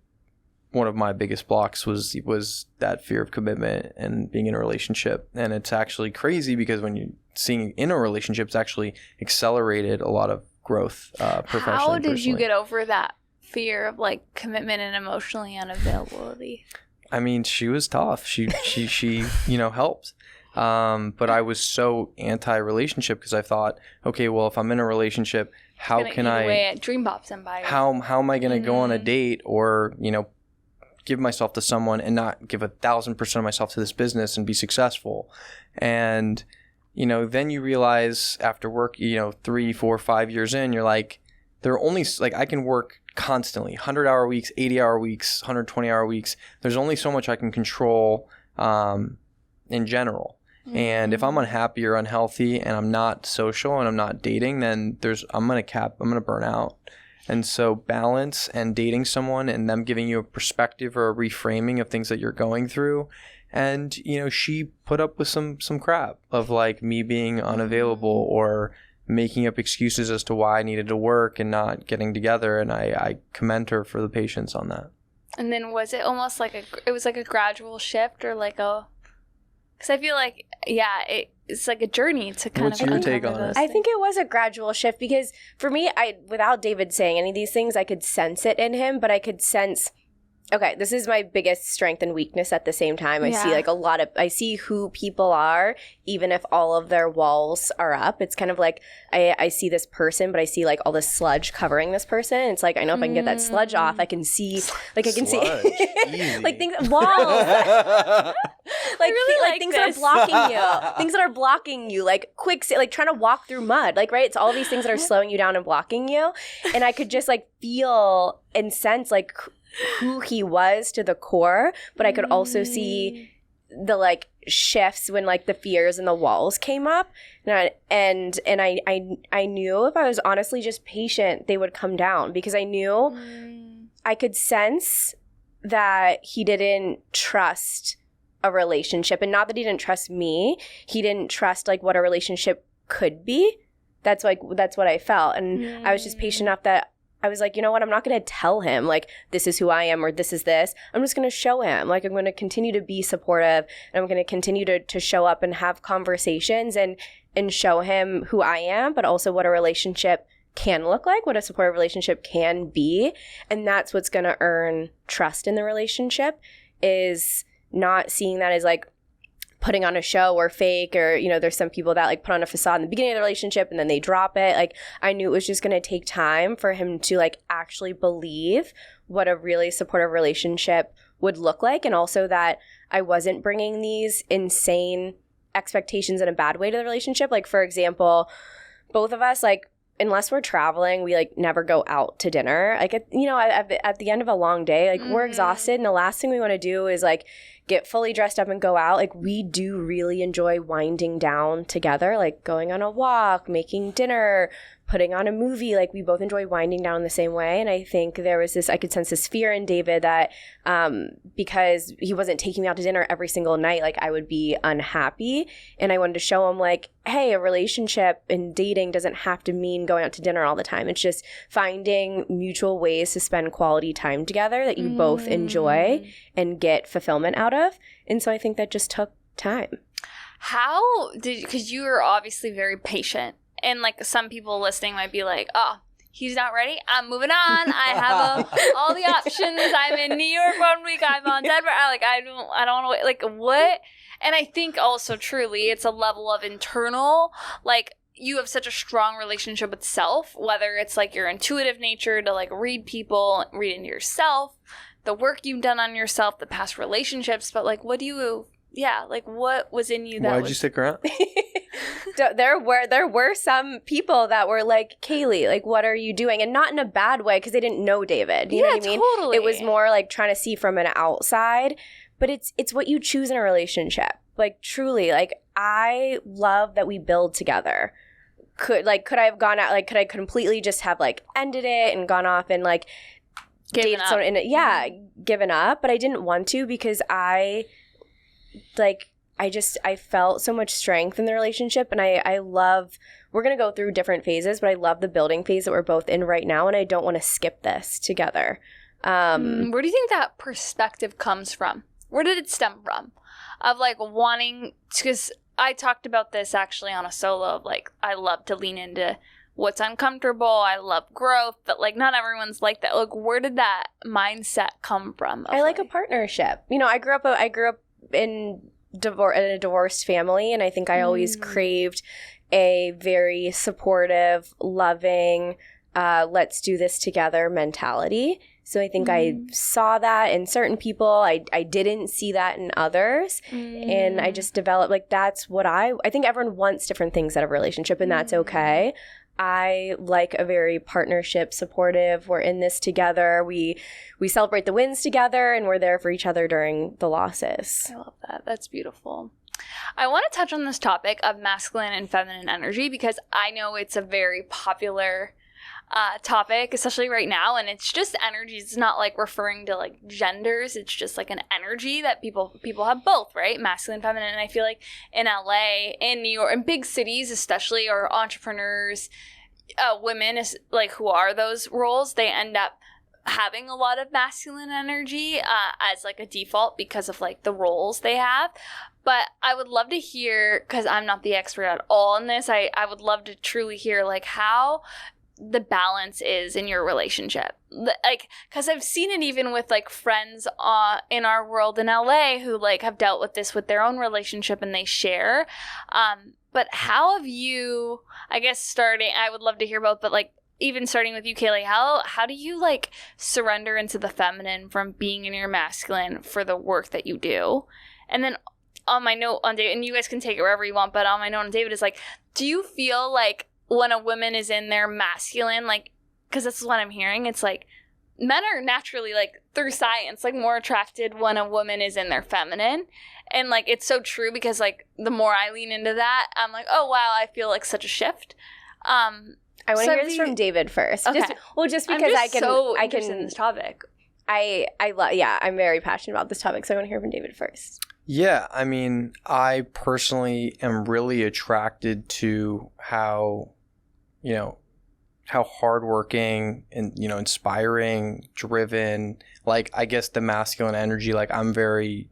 one of my biggest blocks was that fear of commitment and being in a relationship. And it's actually crazy because when you're seeing in a relationship, it's actually accelerated a lot of growth professionally. How did you get over that fear of like commitment and emotionally unavailability? I mean, she was tough. She you know, helped. But I was so anti-relationship because I thought, okay, well, if I'm in a relationship, how can I away at Dream Pops Empire? How am I going to go on a date or, you know, give myself to someone and not give 1,000% of myself to this business and be successful? And, you know, then you realize after work, you know, 3, 4, 5 years in, you're like, there are only like I can work constantly, 100-hour weeks, 80-hour weeks, 120-hour weeks. There's only so much I can control in general. And if I'm unhappy or unhealthy and I'm not social and I'm not dating, then I'm going to burn out. And so balance and dating someone and them giving you a perspective or a reframing of things that you're going through. And, you know, she put up with some crap of like me being unavailable or making up excuses as to why I needed to work and not getting together. And I commend her for the patience on that. And then was it almost like a gradual shift, or like because I feel like, yeah, it's like a journey to kind What's your take on it? I think it was a gradual shift because for me, without David saying any of these things, I could sense it in him, but I could sense, okay, this is my biggest strength and weakness at the same time. I see like I see who people are, even if all of their walls are up. It's kind of like I see this person, but I see like all this sludge covering this person. It's like, I know if I can get that sludge off, I can see, like I can see like things, walls. Like, really like things that are blocking you. Things that are blocking you, like like trying to walk through mud. Like, right? It's all these things that are slowing you down and blocking you. And I could just like feel and sense like who he was to the core, but I could also see the like shifts when like the fears and the walls came up. And I knew if I was honestly just patient, they would come down, because I knew I could sense that he didn't trust a relationship. And not that he didn't trust me, he didn't trust like what a relationship could be. That's what I felt. And I was just patient enough that I was like, you know what, I'm not going to tell him like this is who I am or this is this. I'm just going to show him. Like, I'm going to continue to be supportive, and I'm going to continue to show up and have conversations and and show him who I am, but also what a relationship can look like, what a supportive relationship can be. And that's what's going to earn trust in the relationship, is not seeing that as like putting on a show or fake, or, you know, there's some people that like put on a facade in the beginning of the relationship and then they drop it. Like, I knew it was just going to take time for him to like actually believe what a really supportive relationship would look like. And also that I wasn't bringing these insane expectations in a bad way to the relationship. Like, for example, both of us, like, unless we're traveling, we like never go out to dinner. Like, at the end of a long day, like we're exhausted, and the last thing we want to do is like get fully dressed up and go out. Like, we do really enjoy winding down together, like going on a walk, making dinner, putting on a movie. Like, we both enjoy winding down the same way. And I think there was this, I could sense this fear in David that because he wasn't taking me out to dinner every single night, like I would be unhappy. And I wanted to show him like, hey, a relationship and dating doesn't have to mean going out to dinner all the time. It's just finding mutual ways to spend quality time together that you both enjoy and get fulfillment out of. And so I think that just took time. Because you were obviously very patient. And like some people listening might be like, oh, he's not ready. I'm moving on. I have all the options. I'm in New York 1 week. I'm on Denver. I don't want to wait. Like, what? And I think also truly it's a level of internal, like, you have such a strong relationship with self, whether it's like your intuitive nature to like read people, read into yourself, the work you've done on yourself, the past relationships, but like, what was in you that Why'd you stick around? There were some people that were like, Kayleigh, like, what are you doing? And not in a bad way, because they didn't know David. You know what I mean? Totally. It was more like trying to see from an outside. But it's what you choose in a relationship. Like, truly, like, I love that we build together. Could I have gone out, like, could I completely just have like ended it and gone off and like given up? Given up. But I didn't want to, because I felt so much strength in the relationship, and I love, we're going to go through different phases, but I love the building phase that we're both in right now, and I don't want to skip this together. Where do you think that perspective comes from? Where did it stem from? Of like wanting, because I talked about this actually on a solo of like, I love to lean into what's uncomfortable. I love growth, but like not everyone's like that. Like, where did that mindset come from? I like a partnership. You know, I grew up in a divorced family, and I think I always craved a very supportive, loving, let's do this together mentality. So I think I saw that in certain people. I didn't see that in others. And I just developed, like, that's what I think everyone wants different things out of a relationship, and that's okay. I like a very partnership, supportive, we're in this together. We celebrate the wins together, and we're there for each other during the losses. I love that. That's beautiful. I want to touch on this topic of masculine and feminine energy, because I know it's a very popular topic, especially right now, and it's just energy. It's not like referring to like genders. It's just like an energy that people have both, right? Masculine, feminine. And I feel like in LA, in New York, in big cities especially, or entrepreneurs, women is like who are those roles, they end up having a lot of masculine energy as like a default because of like the roles they have. But I would love to hear, because I'm not the expert at all in this, I would love to truly hear like how the balance is in your relationship. Like, because I've seen it even with like friends in our world in LA who like have dealt with this with their own relationship, and they share. But how have you, I guess I would love to hear both, but like even starting with you, Kayleigh, how do you like surrender into the feminine from being in your masculine for the work that you do? And then on my note on David, and you guys can take it wherever you want, but on my note on David is like, do you feel like when a woman is in their masculine, like, because this is what I'm hearing, it's like men are naturally, like, through science, like, more attracted when a woman is in their feminine. And like, it's so true, because like the more I lean into that, I'm like, oh wow, I feel like such a shift. I want to hear this from David first. Okay. Just because I can in this topic. I'm very passionate about this topic, so I want to hear from David first. Yeah, I mean, I personally am really attracted to how hardworking and, inspiring, driven, like, I guess the masculine energy, like, I'm very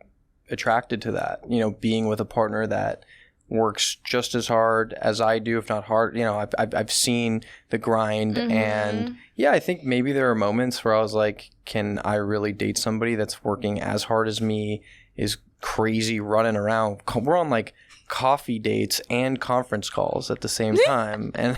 attracted to that, being with a partner that works just as hard as I do, if not hard. You know, I've seen the grind, and yeah, I think maybe there are moments where I was like, can I really date somebody that's working as hard as me, is crazy running around? We're on like coffee dates and conference calls at the same time, and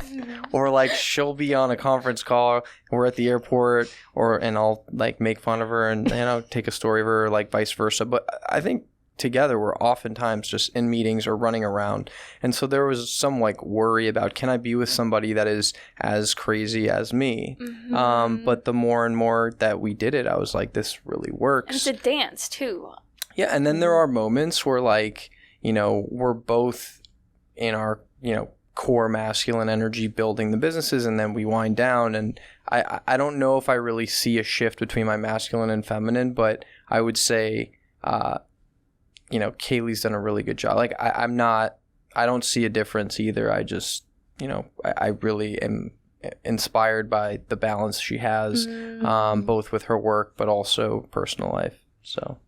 or like she'll be on a conference call, we're at the airport, and I'll like make fun of her and, you know, take a story of her, or like vice versa. But I think together we're oftentimes just in meetings or running around, and so there was some like worry about, can I be with somebody that is as crazy as me? But the more and more that we did it, I was like, this really works. And it's a dance too. Yeah, and then there are moments where, like, you know, we're both in our, you know, core masculine energy building the businesses, and then we wind down, and I don't know if I really see a shift between my masculine and feminine, but I would say you know, Kayleigh's done a really good job. Like, I don't see a difference either. I just, you know, I really am inspired by the balance she has, both with her work, but also personal life. So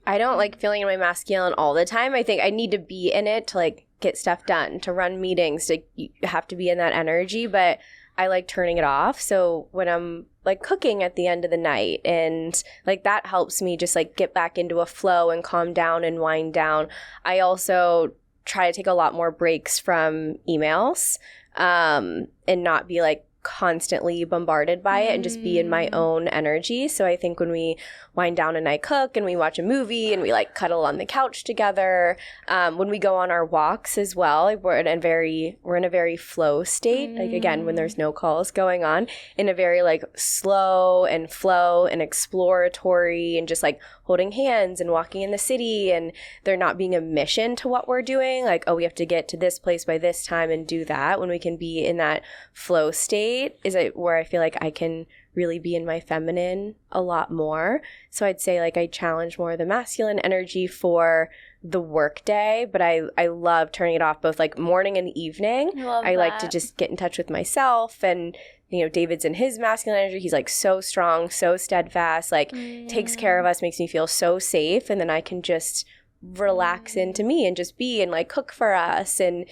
I don't like feeling in my masculine all the time. I think I need to be in it to like get stuff done, to run meetings, to you have to be in that energy, but I like turning it off. So when I'm like cooking at the end of the night, and like that helps me just like get back into a flow and calm down and wind down. I also try to take a lot more breaks from emails, and not be like constantly bombarded by it, and just be in my own energy. So I think when we wind down and I cook and we watch a movie and we like cuddle on the couch together, when we go on our walks as well, like we're in a very flow state, like again when there's no calls going on, in a very like slow and flow and exploratory, and just like holding hands and walking in the city, and there not being a mission to what we're doing, like, oh, we have to get to this place by this time and do that. When we can be in that flow state is where I feel like I can really be in my feminine a lot more. So I'd say like I challenge more of the masculine energy for the work day, but I love turning it off both like morning and evening. I like to just get in touch with myself, and you know, David's in his masculine energy. He's like so strong, so steadfast, like takes care of us, makes me feel so safe, and then I can just relax into me and just be and like cook for us and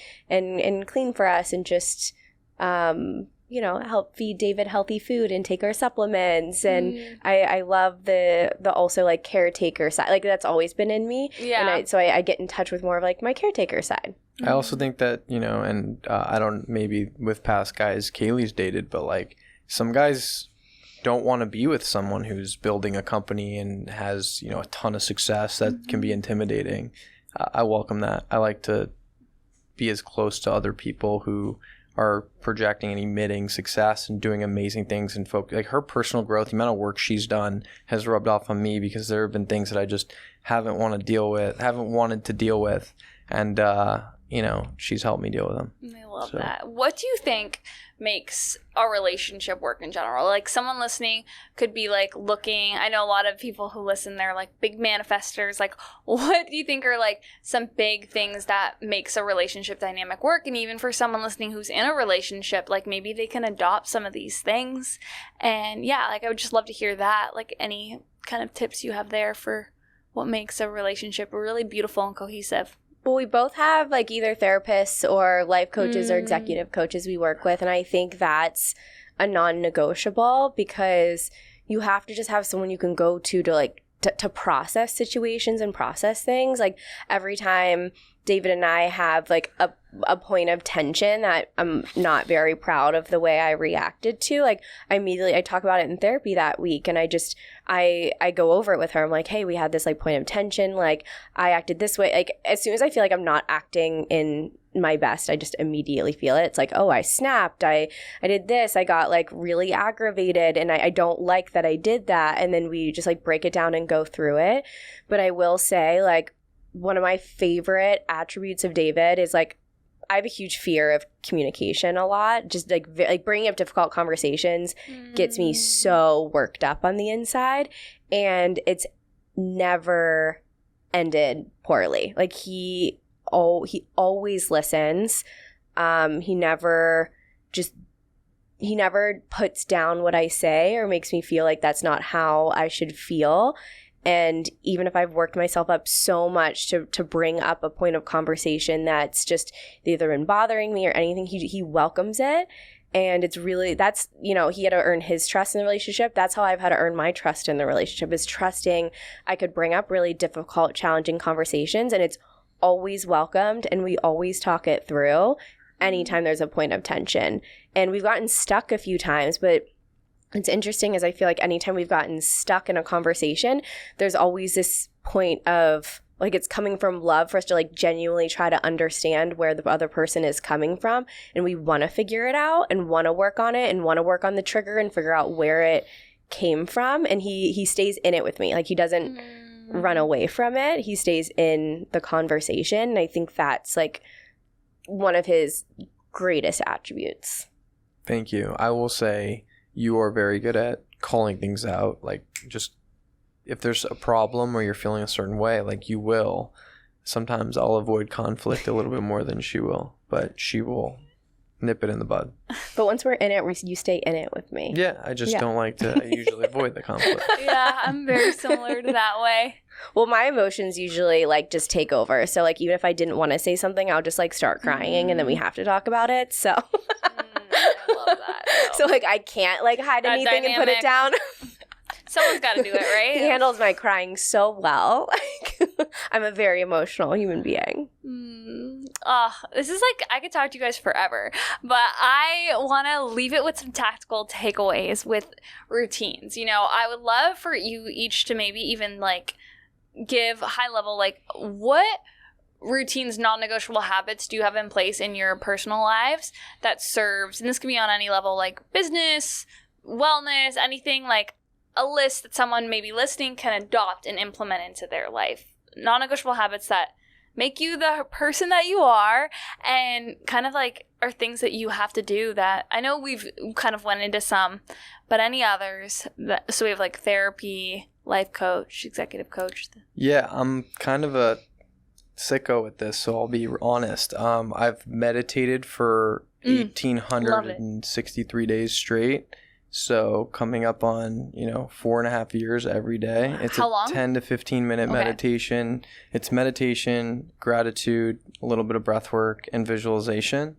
clean for us, and just you know, help feed David healthy food and take our supplements. And I love the also like caretaker side. Like that's always been in me. Yeah. And so I get in touch with more of like my caretaker side. I also think that, you know, and I don't, maybe with past guys Kayleigh's dated, but like some guys don't want to be with someone who's building a company and has, you know, a ton of success. That can be intimidating. I welcome that. I like to be as close to other people who are projecting and emitting success and doing amazing things, and like her personal growth, the amount of work she's done has rubbed off on me, because there have been things that I just haven't wanted to deal with, and you know, she's helped me deal with them. I love that. What do you think makes a relationship work in general? Like someone listening could be like looking, I know a lot of people who listen, they're like big manifestors. Like what do you think are like some big things that makes a relationship dynamic work? And even for someone listening who's in a relationship, like maybe they can adopt some of these things. And yeah, like I would just love to hear that, like any kind of tips you have there for what makes a relationship really beautiful and cohesive. Well, we both have like either therapists or life coaches or executive coaches we work with. And I think that's a non-negotiable, because you have to just have someone you can go to like to process situations and process things. Like every time David and I have like a point of tension that I'm not very proud of the way I reacted to, like I talk about it in therapy that week, and I go over it with her. I'm like, hey, we had this like point of tension, like I acted this way. Like as soon as I feel like I'm not acting in my best, I just immediately feel it. It's like, oh, I snapped, I did this, I got like really aggravated, and I don't like that I did that. And then we just like break it down and go through it. But I will say, like, one of my favorite attributes of David is like, I have a huge fear of communication a lot. Just like bringing up difficult conversations gets me so worked up on the inside, and it's never ended poorly. Like he always listens. He never puts down what I say or makes me feel like that's not how I should feel. And even if I've worked myself up so much to bring up a point of conversation that's just either been bothering me or anything, he welcomes it. And it's really, that's, you know, he had to earn his trust in the relationship. That's how I've had to earn my trust in the relationship, is trusting I could bring up really difficult, challenging conversations, and it's always welcomed, and we always talk it through anytime there's a point of tension. And we've gotten stuck a few times, but it's interesting, as I feel like anytime we've gotten stuck in a conversation, there's always this point of, like, it's coming from love for us to, like, genuinely try to understand where the other person is coming from. And we want to figure it out and want to work on it and want to work on the trigger and figure out where it came from. And he stays in it with me. Like, he doesn't run away from it. He stays in the conversation. And I think that's, like, one of his greatest attributes. Thank you. I will say you are very good at calling things out. Like, just if there's a problem or you're feeling a certain way, like, you will. Sometimes I'll avoid conflict a little bit more than she will, but she will nip it in the bud. But once we're in it, you stay in it with me. Yeah, I just don't like to usually avoid the conflict. Yeah, I'm very similar to that way. Well, my emotions usually, like, just take over. So, like, even if I didn't want to say something, I'll just, like, start crying and then we have to talk about it. So, I love that. So, like, I can't, like, hide That anything and put it down. Someone's got to do it, right? He handles my crying so well. I'm a very emotional human being. This is like, I could talk to you guys forever, but I want to leave it with some tactical takeaways with routines. You know, I would love for you each to maybe even, like, give high level, like, what routines, non-negotiable habits do you have in place in your personal lives that serves, and this can be on any level, like business, wellness, anything, like a list that someone maybe listening can adopt and implement into their life. Non-negotiable habits that make you the person that you are, and kind of like are things that you have to do that I know we've kind of went into some, but any others that, so we have like therapy, life coach, executive coach. Yeah, I'm kind of a sicko with this, so I'll be honest. I've meditated for 1,863 days straight. So coming up on, 4.5 years every day. It's How long? 10 to 15 minute meditation. It's meditation, gratitude, a little bit of breath work, and visualization.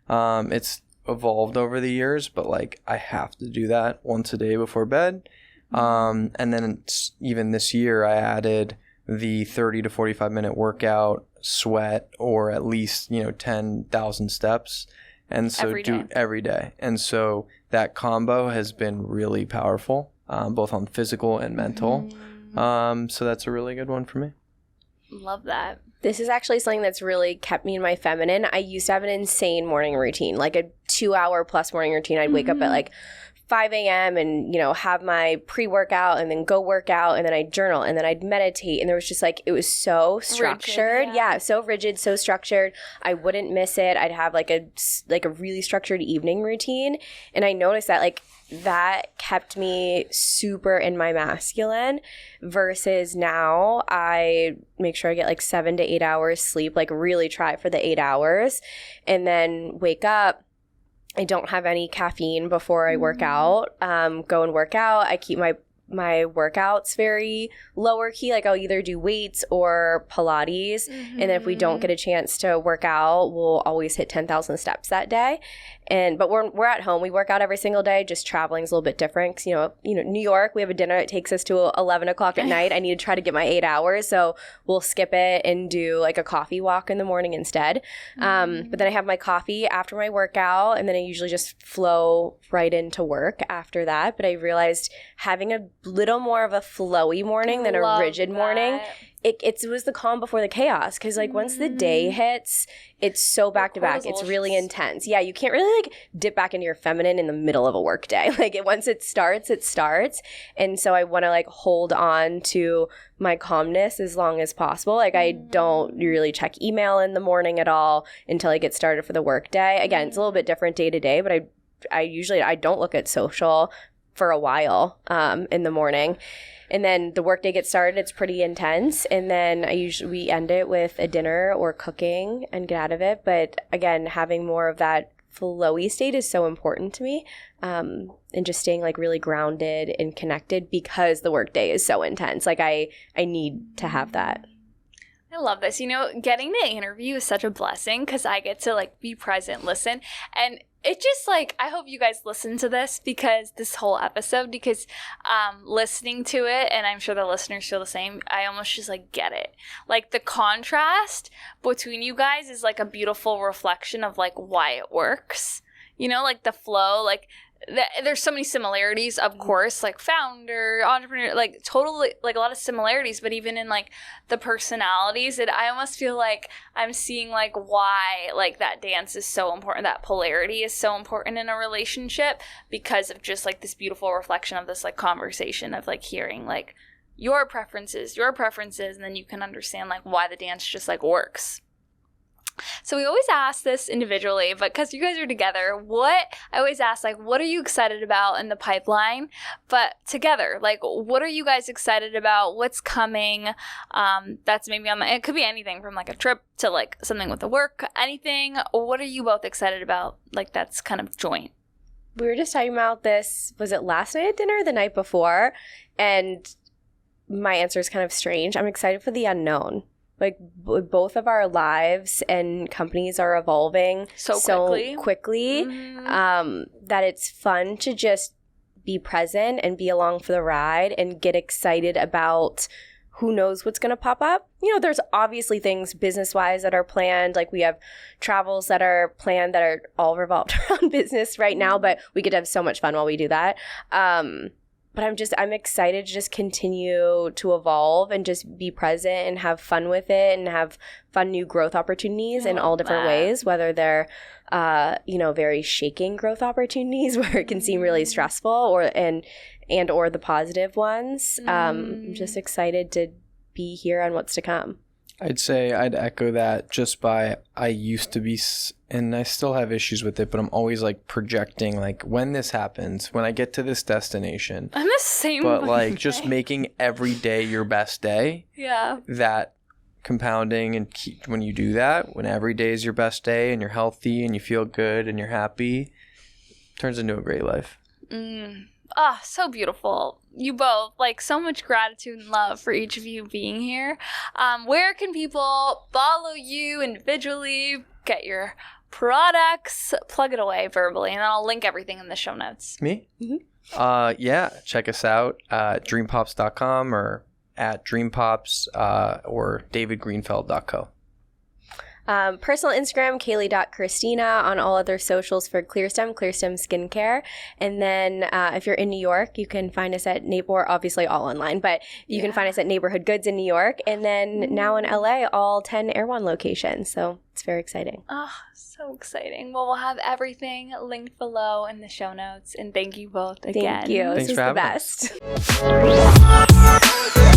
It's evolved over the years, but like I have to do that once a day before bed. And then even this year I added the 30 to 45 minute workout, sweat, or at least, 10,000 steps. And so every day. And so that combo has been really powerful, both on physical and mental. So that's a really good one for me. Love that. This is actually something that's really kept me in my feminine. I used to have an insane morning routine, like a 2-hour plus morning routine. I'd wake up at like 5 a.m. and, have my pre-workout and then go work out, and then I'd journal and then I'd meditate. And there was just like, it was so structured. Rigid, so rigid, so structured. I wouldn't miss it. I'd have like a really structured evening routine. And I noticed that like that kept me super in my masculine, versus now I make sure I get like 7 to 8 hours sleep, like really try for the 8 hours, and then wake up. I don't have any caffeine before I work out. Go and work out. I keep my workouts very lower key. Like I'll either do weights or Pilates. And then if we don't get a chance to work out, we'll always hit 10,000 steps that day. But we're at home. We work out every single day. Just traveling is a little bit different. 'Cause, New York, we have a dinner. It takes us to 11 o'clock at night. I need to try to get my 8 hours. So we'll skip it and do like a coffee walk in the morning instead. But then I have my coffee after my workout, and then I usually just flow right into work after that. But I realized having a little more of a flowy morning than a rigid morning, it was the calm before the chaos. Because like once the day hits, it's so back to back. It's really intense. Yeah, you can't really like dip back into your feminine in the middle of a work day. Like once it starts, it starts. And so I want to like hold on to my calmness as long as possible. Like I don't really check email in the morning at all until I get started for the work day. Again, it's a little bit different day to day, but I usually don't look at social for a while in the morning. And then the workday gets started. It's pretty intense. And then we end it with a dinner or cooking and get out of it. But again, having more of that flowy state is so important to me, and just staying like really grounded and connected because the workday is so intense. Like I need to have that. I love this. You know, getting the interview is such a blessing because I get to like be present, listen, and it just like, I hope you guys listen to this because this whole episode, because listening to it, and I'm sure the listeners feel the same, I almost just like get it. Like the contrast between you guys is like a beautiful reflection of like why it works. You know, like the flow, like there's so many similarities, of course, like founder, entrepreneur, like totally like a lot of similarities, but even in like the personalities, I almost feel like I'm seeing like why like that dance is so important, that polarity is so important in a relationship because of just like this beautiful reflection of this like conversation of like hearing like your preferences, and then you can understand like why the dance just like works. So we always ask this individually, but because you guys are together, I always ask, like, what are you excited about in the pipeline? But together, like, what are you guys excited about? What's coming? That's maybe it could be anything from like a trip to like something with the work, anything. What are you both excited about? Like, that's kind of joint. We were just talking about this, was it last night at dinner or the night before? And my answer is kind of strange. I'm excited for the unknown. Like both of our lives and companies are evolving so quickly that it's fun to just be present and be along for the ride and get excited about who knows what's going to pop up. You know, there's obviously things business-wise that are planned. Like we have travels that are planned that are all revolved around business right now, but we get to have so much fun while we do that. But I'm excited to just continue to evolve and just be present and have fun with it and have fun new growth opportunities in all different ways, whether they're, very shaking growth opportunities where it can seem really stressful or the positive ones. I'm just excited to be here on what's to come. I'd say I'd echo that just by I used to be, and I still have issues with it, but I'm always like projecting like when this happens, when I get to this destination. I'm the same. But like just making every day your best day. Yeah. That compounding and when you do that, when every day is your best day and you're healthy and you feel good and you're happy, it turns into a great life. So beautiful. You both, like, so much gratitude and love for each of you being here. Where can people follow you individually, get your products, plug it away verbally, and then I'll link everything in the show notes. Me? Mm-hmm. Check us out at dreampops.com or at dreampops or davidgreenfeld.co. Personal Instagram, Kayleigh.Christina. On all other socials for CLEARSTEM Skincare. And then if you're in New York, you can find us at Neighbor, obviously all online, but you can find us at Neighborhood Goods in New York. And then now in LA, all 10 Erewhon locations. So it's very exciting. So exciting. Well, we'll have everything linked below in the show notes. And thank you both again. Thank you. Thanks this for was the having best.